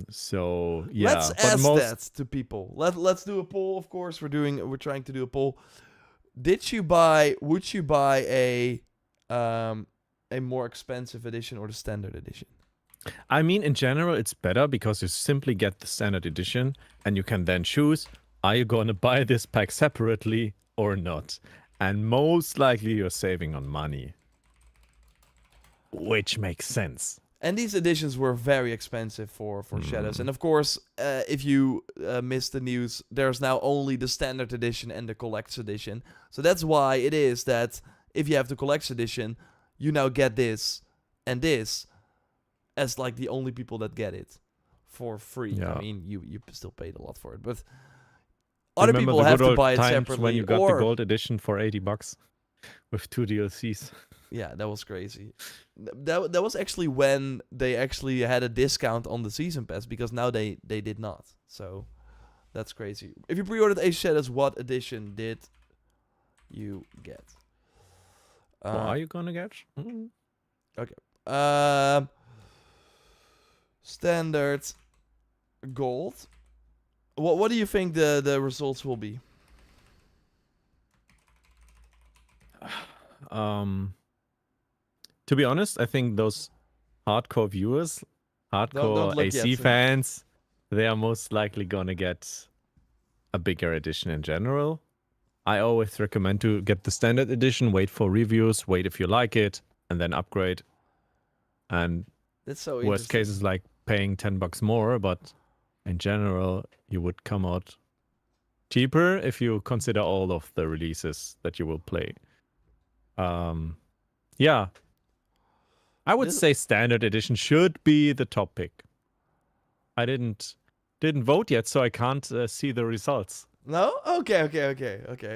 So yeah, Let's but ask most that to people. Let's do a poll. Of course, we're trying to do a poll. Would you buy a more expensive edition or the standard edition? I mean, in general, it's better because you simply get the standard edition and you can then choose, are you going to buy this pack separately or not? And most likely you're saving on money, which makes sense. And these editions were very expensive for Shadows. And of course, if you missed the news, there's now only the standard edition and the collector's edition. So that's why it is that if you have the collector's edition, you now get this and this as like the only people that get it for free. Yeah. I mean, you still paid a lot for it, but other Remember people the have good to old buy it times separately. when you got or the gold edition for $80 with 2 DLCs. Yeah, that was crazy. That was actually when they actually had a discount on the season pass, because now they did not. So that's crazy. If you pre-ordered Age of Shadows, what edition did you get? What are you gonna get? Standard gold. What do you think the results will be? To be honest, I think those hardcore viewers, Don't look AC yet. fans, they are most likely gonna get a bigger edition in general. I always recommend to get the standard edition, wait for reviews, wait if you like it, and then upgrade. And That's so worst interesting. case is like paying $10 more, but in general, you would come out cheaper if you consider all of the releases that you will play. Yeah. I would say standard edition should be the top pick. I didn't vote yet, so I can't see the results. No? Okay.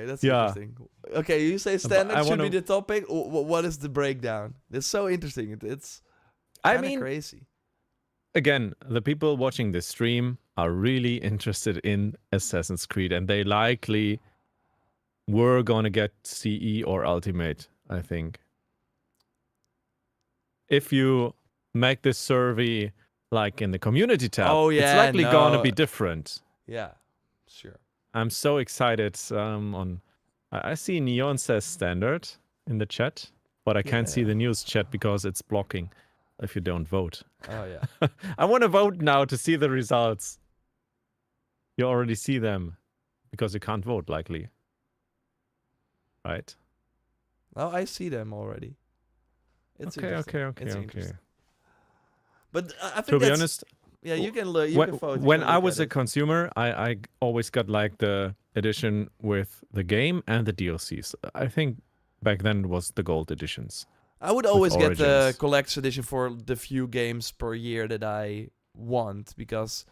That's interesting. Okay, you say standard I should be wanna- the topic. What is the breakdown? It's so interesting. It's I kinda mean, crazy. again, the people watching this stream are really interested in Assassin's Creed, and they likely were gonna get CE or Ultimate, I think. If you make this survey like in the community tab, it's likely gonna be different. Yeah, sure. I'm so excited. I see Neon says standard in the chat, but I can't see the news chat because it's blocking if you don't vote. Oh yeah. I want to vote now to see the results. You already see them because you can't vote, likely. Right? Oh, I see them already. It's interesting. Okay. Interesting. But I think To be that's, honest, yeah, you can look. You when, can vote. when I was a consumer, I always got like the edition with the game and the DLCs. I think back then it was the gold editions. I would always get the Origins. collector's edition for the few games per year that I want, because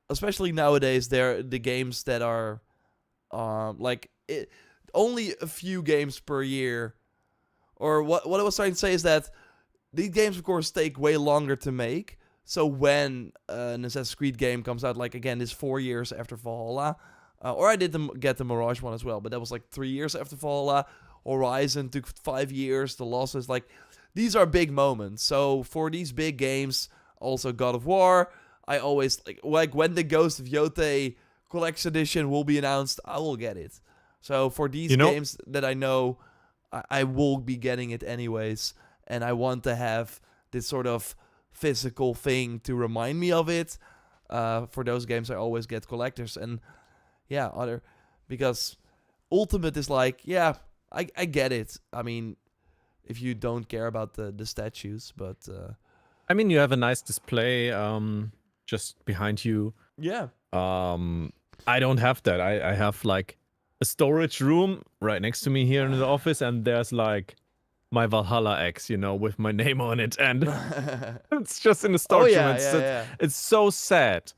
especially nowadays the games that are only a few games per year or what I was trying to say is that these games, of course, take way longer to make. So when an Assassin's Creed game comes out, like again, this 4 years after Valhalla, or I did get the Mirage one as well, but that was like 3 years after Valhalla. Horizon took 5 years. The Lost is like, these are big moments. So for these big games, also God of War, I always like when the Ghost of Yotei Collection Edition will be announced, I will get it. So for these games that I know, I will be getting it anyways, and I want to have this sort of physical thing to remind me of it. For those games, I always get collectors, and because Ultimate is like, I get it. I mean, if you don't care about the statues, but I mean, you have a nice display just behind you. Yeah. I don't have that. I have like a storage room right next to me here in the office, and there's like my Valhalla X, with my name on it, and it's just in the storage room. It's so sad,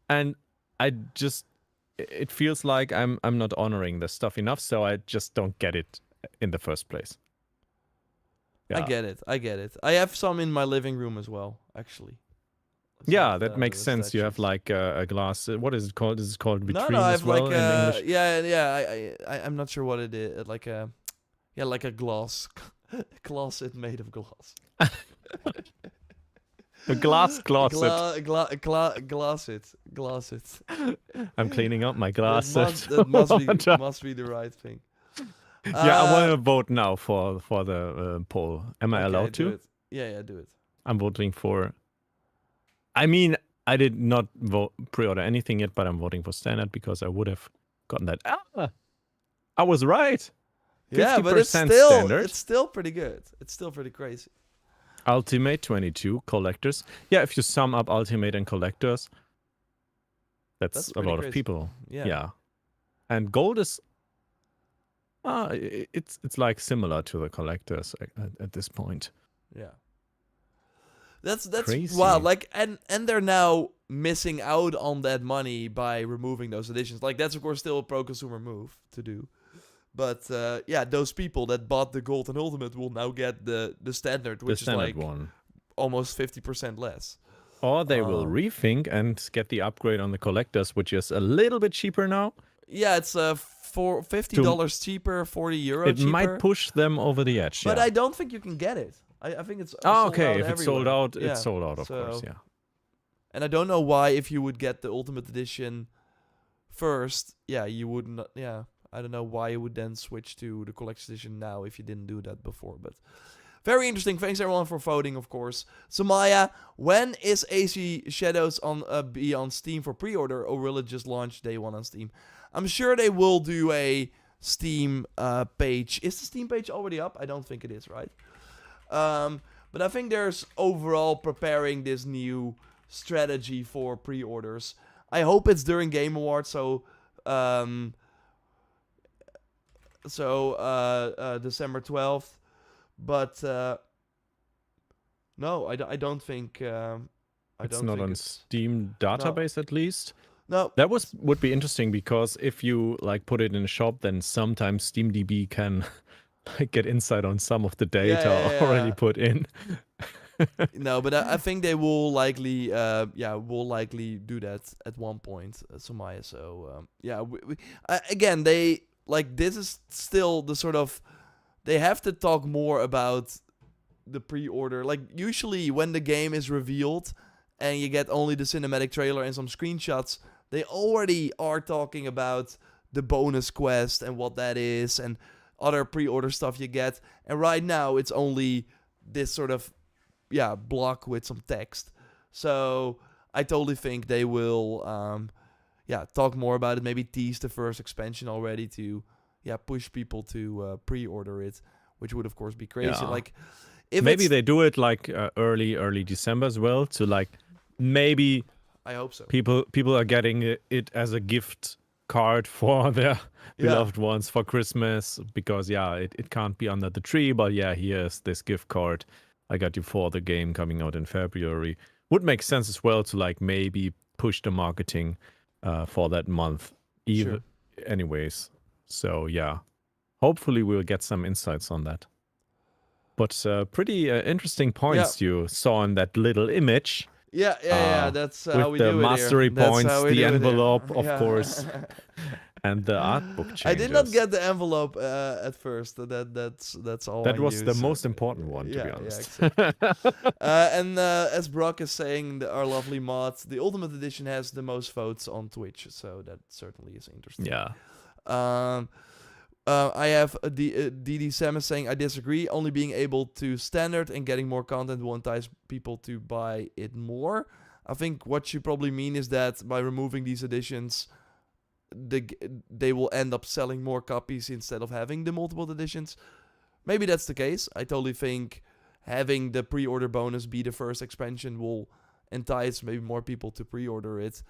and it feels like I'm not honoring this stuff enough, so I just don't get it in the first place. Yeah. I get it. I have some in my living room as well, actually. Yeah, that makes sense. You have like a glass. What is it called? Is it called vitrine I as have well like in English? I'm not sure what it is. Like a glass closet made of glass. A glass closet. Glass it. I'm cleaning up my glasses. That must be the right thing. I want to vote now for the poll. Am I allowed to? Do it. Yeah, do it. I'm voting for. I mean, I did not pre-order anything yet, but I'm voting for standard because I would have gotten that. I was right. Yeah, but it's still pretty good. It's still pretty crazy. Ultimate 22 collectors. Yeah, if you sum up Ultimate and collectors, that's a lot of people. Yeah. And gold is it's like similar to the collectors at this point. Yeah. That's crazy. Wow. Like and they're now missing out on that money by removing those editions. Like that's of course still a pro consumer move to do. But those people that bought the gold and ultimate will now get the standard, which is like almost 50% less. Or they will rethink and get the upgrade on the collectors, which is a little bit cheaper now. Yeah, it's for $50 cheaper, €40 cheaper. It might push them over the edge. But I don't think you can get it. I think it's okay. If it's sold out, it's sold out, of course. Yeah. And I don't know why, if you would get the ultimate edition first, you wouldn't. Yeah, I don't know why you would then switch to the collection edition now if you didn't do that before. But very interesting. Thanks everyone for voting, of course. So Maya, when is AC Shadows be on Steam for pre-order, or will it just launch day one on Steam? I'm sure they will do a Steam page. Is the Steam page already up? I don't think it is, right? But I think there's overall preparing this new strategy for pre-orders. I hope it's during Game Awards, so December 12th. But no, I don't think it's not on Steam database, at least. No, that would be interesting, because if you like put it in a shop, then sometimes SteamDB can like get insight on some of the data already put in. No, but I think they will likely do that at one point, Somaya. So again, they like, this is still the sort of, they have to talk more about the pre-order. Like usually when the game is revealed and you get only the cinematic trailer and some screenshots, they already are talking about the bonus quest and what that is and other pre-order stuff you get. And right now it's only this sort of block with some text. So I totally think they will talk more about it, maybe tease the first expansion already to push people to pre-order it, which would of course be crazy. Like if maybe they do it like early December as well, to like maybe, I hope so, people are getting it as a gift card for their beloved ones for Christmas, because it can't be under the tree, but here's this gift card I got you for the game coming out in February. Would make sense as well to like maybe push the marketing for that month anyways. So hopefully we'll get some insights on that. But pretty interesting Yeah. points you saw in that little image. Yeah. That's how With we the do it here. mastery That's points, how we the do it here. envelope, of Yeah. course, and the art book I did not changes. get the envelope at first. That's all. That I was knew, the so- most important one, to be Yeah, honest. exactly. And as Brock is saying, our lovely mod, the Ultimate Edition has the most votes on Twitch, so that certainly is interesting. Yeah. I have DD Sam is saying, I disagree. Only being able to standard and getting more content will entice people to buy it more. I think what you probably mean is that by removing these editions, they will end up selling more copies instead of having the multiple editions. Maybe that's the case. I totally think having the pre-order bonus be the first expansion will entice maybe more people to pre-order it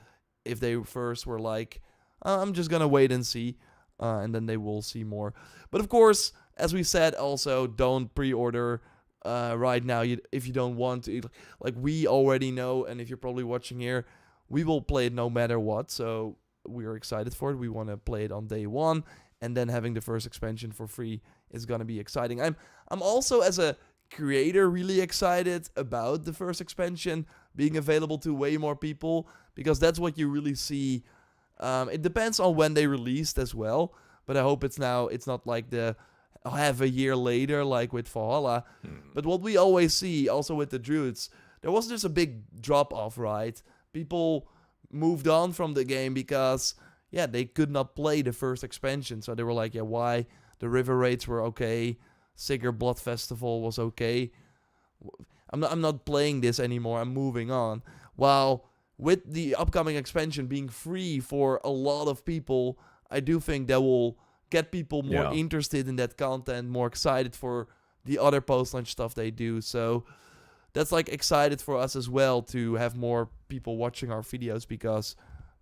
if they first were like, I'm just gonna wait and see, and then they will see more. But of course, as we said, also don't pre-order right now if you don't want to. Like we already know, and if you're probably watching here, we will play it no matter what. So we are excited for it. We want to play it on day one, and then having the first expansion for free is gonna be exciting. I'm also, as a creator, really excited about the first expansion being available to way more people, because that's what you really see. It depends on when they released as well, but I hope it's not like the half a year later like with Valhalla. But what we always see also with the Druids, there was just a big drop off, right? People moved on from the game because they could not play the first expansion, so they were like, why? The river raids were okay, Sigurd Blood Festival was okay. I'm not playing this anymore. I'm moving on. While with the upcoming expansion being free for a lot of people, I do think that will get people more interested in that content, more excited for the other post-launch stuff they do. So that's like excited for us as well to have more people watching our videos, because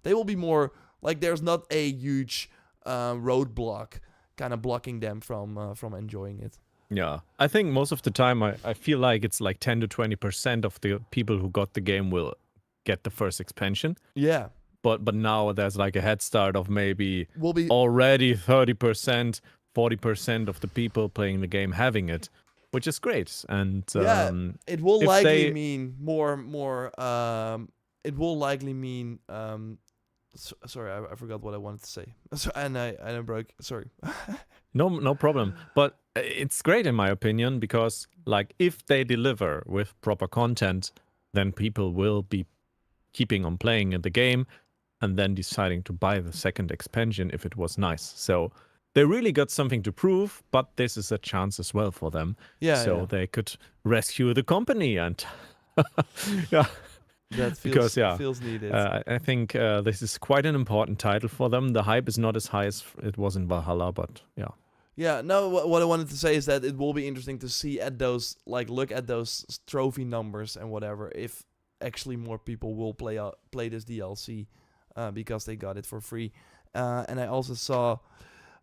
they will be more like, there's not a huge roadblock kind of blocking them from enjoying it. Yeah, I think most of the time I feel like it's like 10 to 20% of the people who got the game will get the first expansion. Yeah. But now there's like a head start of maybe Will be already 30%, 40% of the people playing the game having it, which is great. And it will if likely they- mean more. It will likely mean. Sorry, I forgot what I wanted to say. And I broke. Sorry. No problem. But it's great in my opinion, because like if they deliver with proper content, then people will be keeping on playing in the game and then deciding to buy the second expansion if it was nice. So they really got something to prove, but this is a chance as well for them. So they could rescue the company and that because feels needed. I think this is quite an important title for them. The hype is not as high as it was in Valhalla, but yeah. Yeah, no, what I wanted to say is that it will be interesting to see at those, like, look at those trophy numbers and whatever, if actually more people will play this DLC because they got it for free. And I also saw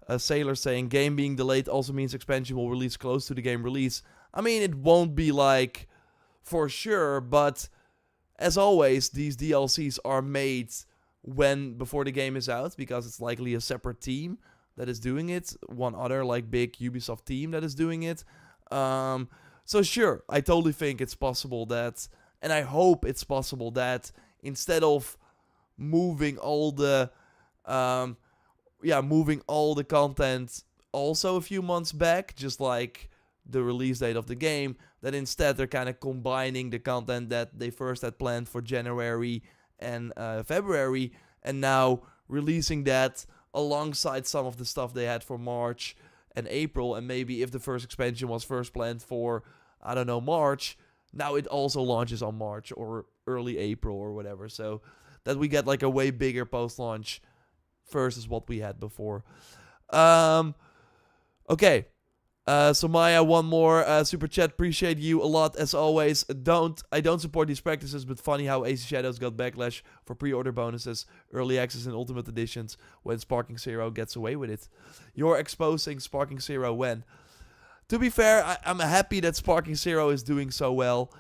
a Sailor saying, game being delayed also means expansion will release close to the game release. I mean, it won't be like for sure, but as always, these DLCs are made before the game is out, because it's likely a separate team that is doing it, one other like big Ubisoft team that is doing it. So sure, I totally think it's possible that, and I hope it's possible that instead of moving all the content also a few months back, just like the release date of the game, that instead they're kind of combining the content that they first had planned for January and February, and now releasing that alongside some of the stuff they had for March and April. And maybe if the first expansion was first planned for, I don't know, March, now it also launches on March or early April or whatever. So that we get like a way bigger post-launch versus what we had before. Okay. So Maya, one more super chat. Appreciate you a lot as always. I don't support these practices, but funny how Ace of Shadows got backlash for pre-order bonuses, early access, and ultimate editions when Sparking Zero gets away with it. You're exposing Sparking Zero when? To be fair, I'm happy that Sparking Zero is doing so well.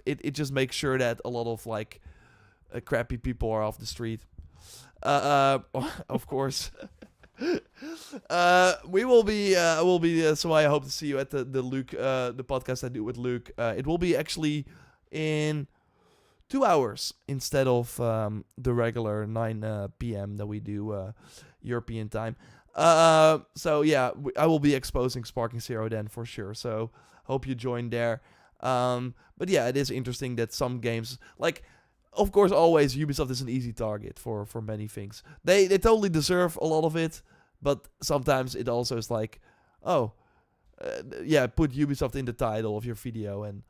It just makes sure that a lot of like crappy people are off the street. Of course. We will be. Will be. So I hope to see you at the Luke. The podcast I do with Luke. It will be actually in 2 hours instead of the regular 9 p.m. that we do European time. So yeah, I will be exposing Sparking Zero then for sure. So hope you join there. But yeah, it is interesting that some games, like, of course, always Ubisoft is an easy target for many things. They totally deserve a lot of it, but sometimes it also is like, oh, yeah, put Ubisoft in the title of your video, and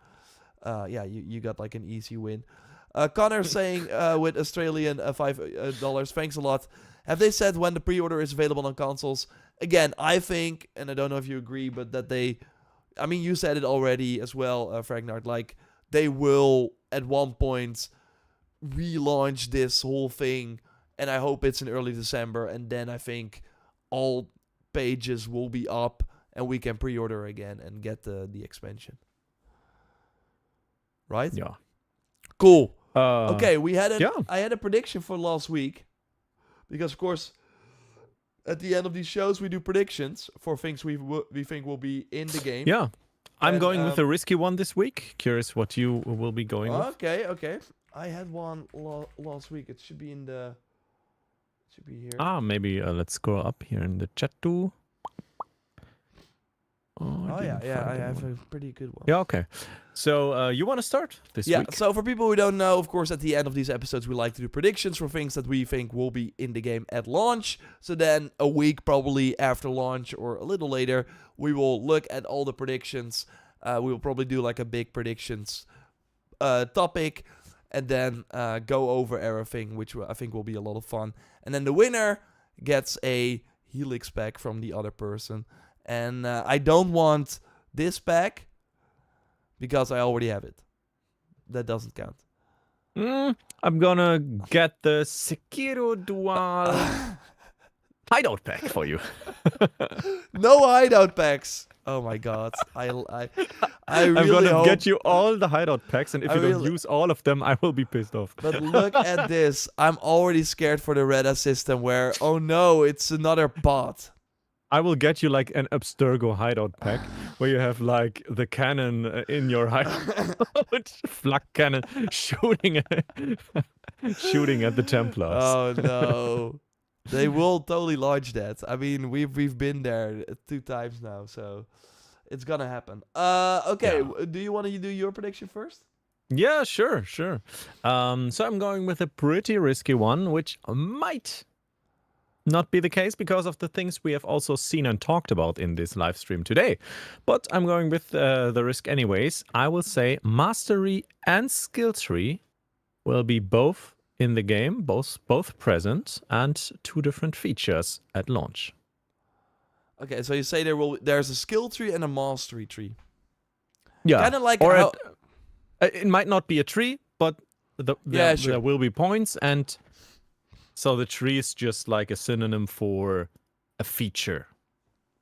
yeah, you got like an easy win. Connor saying with Australian $5, thanks a lot. Have they said when the pre-order is available on consoles? Again, I think, and I don't know if you agree, but that they, I mean, you said it already as well, Fragnard, like, they will at one point relaunch this whole thing, and I hope it's in early December, and then I think all pages will be up, and we can pre-order again and get the expansion. Right? Yeah. Cool. Okay, I had a prediction for last week, because of course, at the end of these shows we do predictions for things we think will be in the game. Yeah, I'm going with a risky one this week. Curious what you will be going with. Okay. I had one last week. It should be in the. It should be here. Maybe let's scroll up here in the chat too. I have a pretty good one. Yeah, okay. So you want to start this week? Yeah, so for people who don't know, of course, at the end of these episodes, we like to do predictions for things that we think will be in the game at launch. So then a week probably after launch or a little later, we will look at all the predictions. We will probably do like a big predictions topic and then go over everything, which I think will be a lot of fun. And then the winner gets a Helix pack from the other person. And I don't want this pack because I already have it. That doesn't count. I'm gonna get the Sekiro Dual hideout pack for you. No hideout packs. Oh my god. I really I'm gonna hope... get you all the hideout packs, and if you don't use all of them, I will be pissed off. But look at this. I'm already scared for the Reda system where, oh no, it's another bot. I will get you like an Abstergo hideout pack where you have like the cannon in your hideout, flak cannon shooting at the Templars. Oh no. They will totally launch that. I mean, we've been there 2 times now, so it's gonna happen. Okay, yeah. Do you want to do your prediction first? Yeah, sure. So I'm going with a pretty risky one, which might not be the case because of the things we have also seen and talked about in this live stream today. But I'm going with the risk anyways. I will say Mastery and Skill Tree will be both in the game, both present, and 2 different features at launch. Okay, so you say there's a skill tree and a mastery tree. Yeah, kind of like it might not be a tree, but there will be points, and so the tree is just like a synonym for a feature.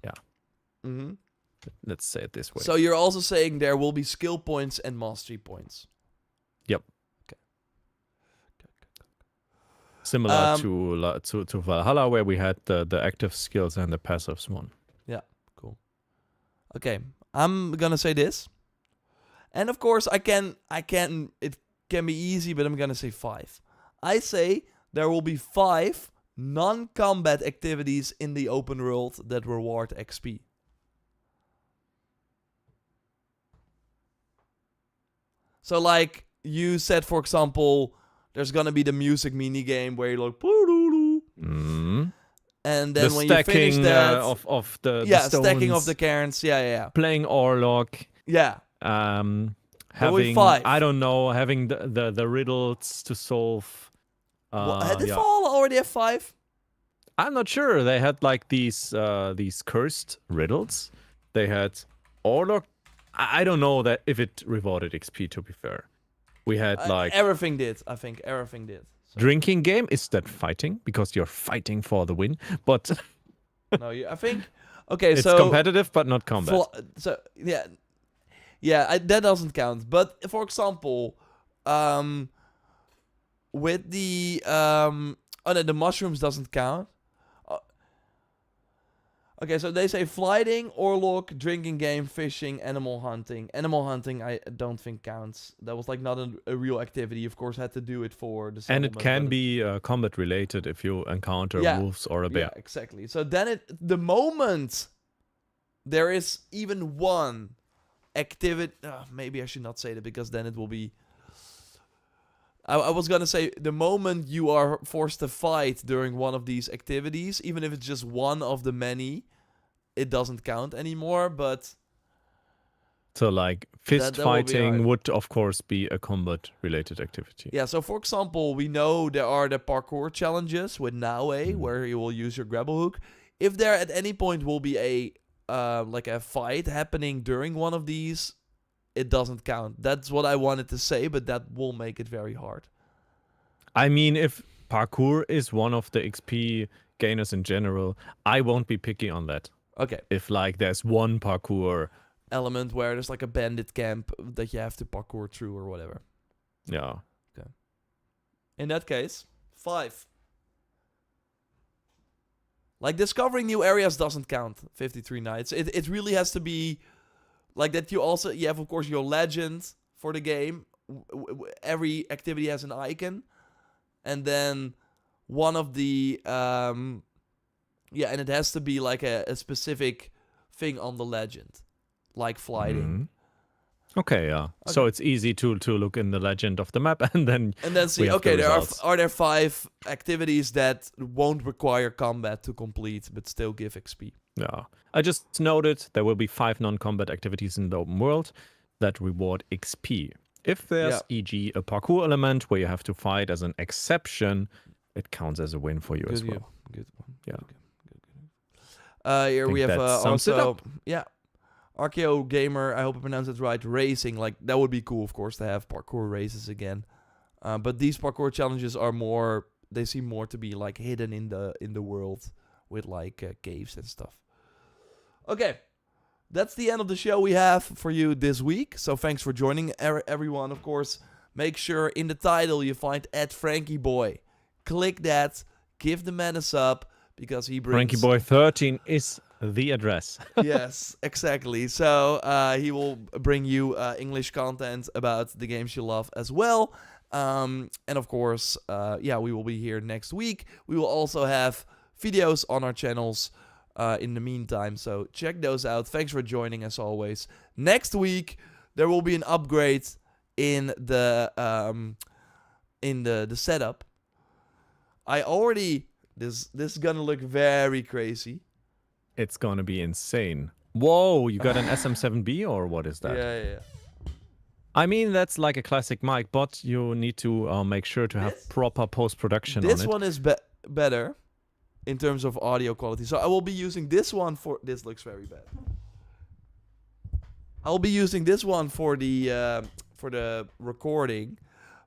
Yeah. Mm-hmm. Let's say it this way. So you're also saying there will be skill points and mastery points. Yep. Okay. Similar to Valhalla, where we had the active skills and the passives one. Yeah, cool. Okay, I'm gonna say this, and of course it can be easy, but I'm gonna say 5. I say there will be 5 non-combat activities in the open world that reward XP. So like you said, for example, there's gonna be the music mini game where you're like, and then when you finish that, of the stones, stacking of the cairns, playing Orlok, having 5. I don't know, having the riddles to solve. Did Valhalla already have 5? I'm not sure. They had like these cursed riddles. They had Orlok. I don't know that if it rewarded XP. To be fair, we had like everything did. I think everything did. So. Drinking game, is that fighting because you're fighting for the win? But no, I think okay. It's so competitive, but not combat. That doesn't count. But for example, with the the mushrooms doesn't count. Okay, so they say flighting, orlog, drinking game, fishing, animal hunting. Animal hunting, I don't think counts. That was like not a real activity. Of course, had to do it for the And settlement. it can but be combat related if you encounter Yeah, wolves or a bear. yeah, exactly. So then the moment there is even one activity, maybe I should not say that because then it will be. I was gonna say the moment you are forced to fight during one of these activities, even if it's just one of the many, it doesn't count anymore. But So like fist that will be fighting hard. would of course be a combat related activity. Yeah, so for example, we know there are the parkour challenges with Naue, where you will use your grapple hook. If there at any point will be a like a fight happening during one of these, it doesn't count. That's what I wanted to say, but that will make it very hard. I mean, if parkour is one of the XP gainers in general, I won't be picky on that. Okay. If like there's one parkour Element where there's like a bandit camp that you have to parkour through or whatever. Yeah. In that case, 5. Like discovering new areas doesn't count. 53 nights. It really has to be like that. You have of course your legend for the game. Every activity has an icon, and then one of the and it has to be like a specific thing on the legend, like flighting. Okay, yeah. So it's easy to look in the legend of the map and then see. we have the Okay, results. are there 5 activities that won't require combat to complete, but still give XP? Yeah. I just noted there will be 5 non-combat activities in the open world that reward XP. If there's, e.g., a parkour element where you have to fight as an exception, it counts as a win for you as well. Good one. Yeah. Good. Here we think have that sums it also up. Archeo Gamer, I hope I pronounced it right, racing. Like, that would be cool, of course, to have parkour races again. But these parkour challenges are more, they seem more to be, like, hidden in the world with, like, caves and stuff. Okay, that's the end of the show we have for you this week. So thanks for joining, everyone. Of course, make sure in the title you find @FrankieBoy. Click that, give the man a sub, because he brings... FrankieBoy13 is the address. Yes, exactly. So he will bring you English content about the games you love as well. And of course, we will be here next week. We will also have videos on our channels in the meantime. So check those out. Thanks for joining as always. Next week, there will be an upgrade in the setup. This is gonna look very crazy. It's gonna be insane. Whoa, you got an SM7B or what is that? Yeah. I mean, that's like a classic mic, but you need to make sure to have proper post-production on it. This one is better in terms of audio quality. So I will be using this one for... This looks very bad. I'll be using this one for the recording.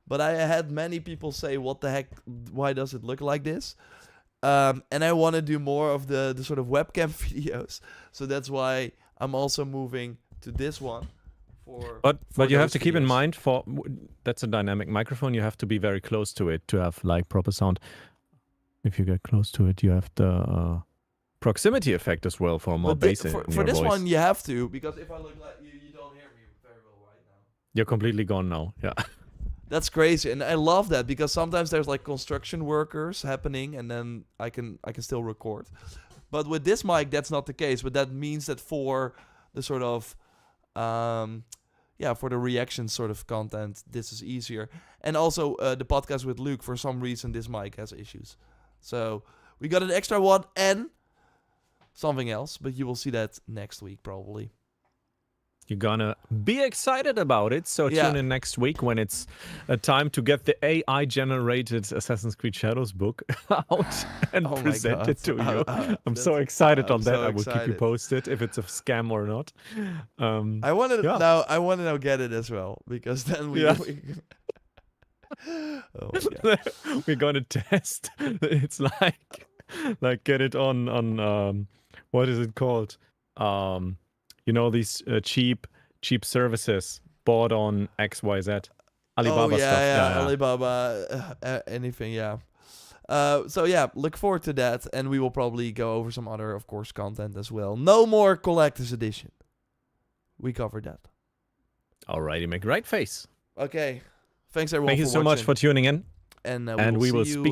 But I had many people say, what the heck, why does it look like this? And I want to do more of the sort of webcam videos. So that's why I'm also moving to this one. But you have to keep in mind, that's a dynamic microphone. You have to be very close to it to have like proper sound. If you get close to it, you have the proximity effect as well for more bass in your For this voice. one, you have to, because if I look like you don't hear me very well right now. You're completely gone now. Yeah. That's crazy, and I love that because sometimes there's like construction workers happening, and then I can still record. But with this mic, that's not the case. But that means that for the sort of for the reaction sort of content, this is easier. And also the podcast with Luke, for some reason, this mic has issues. So we got an extra one and something else, but you will see that next week probably. You're gonna be excited about it, so tune in next week when it's time to get the AI-generated Assassin's Creed Shadows book out and present it to you. I'm so excited on that. I will keep you posted if it's a scam or not. I want to now get it as well, because then we we're gonna test. It's like get it on what is it called? You know, these cheap services bought on XYZ. Alibaba stuff. Yeah, Alibaba, anything, So yeah, look forward to that, and we will probably go over some other, of course, content as well. No more collector's edition. We covered that. Alrighty, make right face. Okay. Thanks everyone. Thank you for so much watching, for tuning in. and And we will see you speak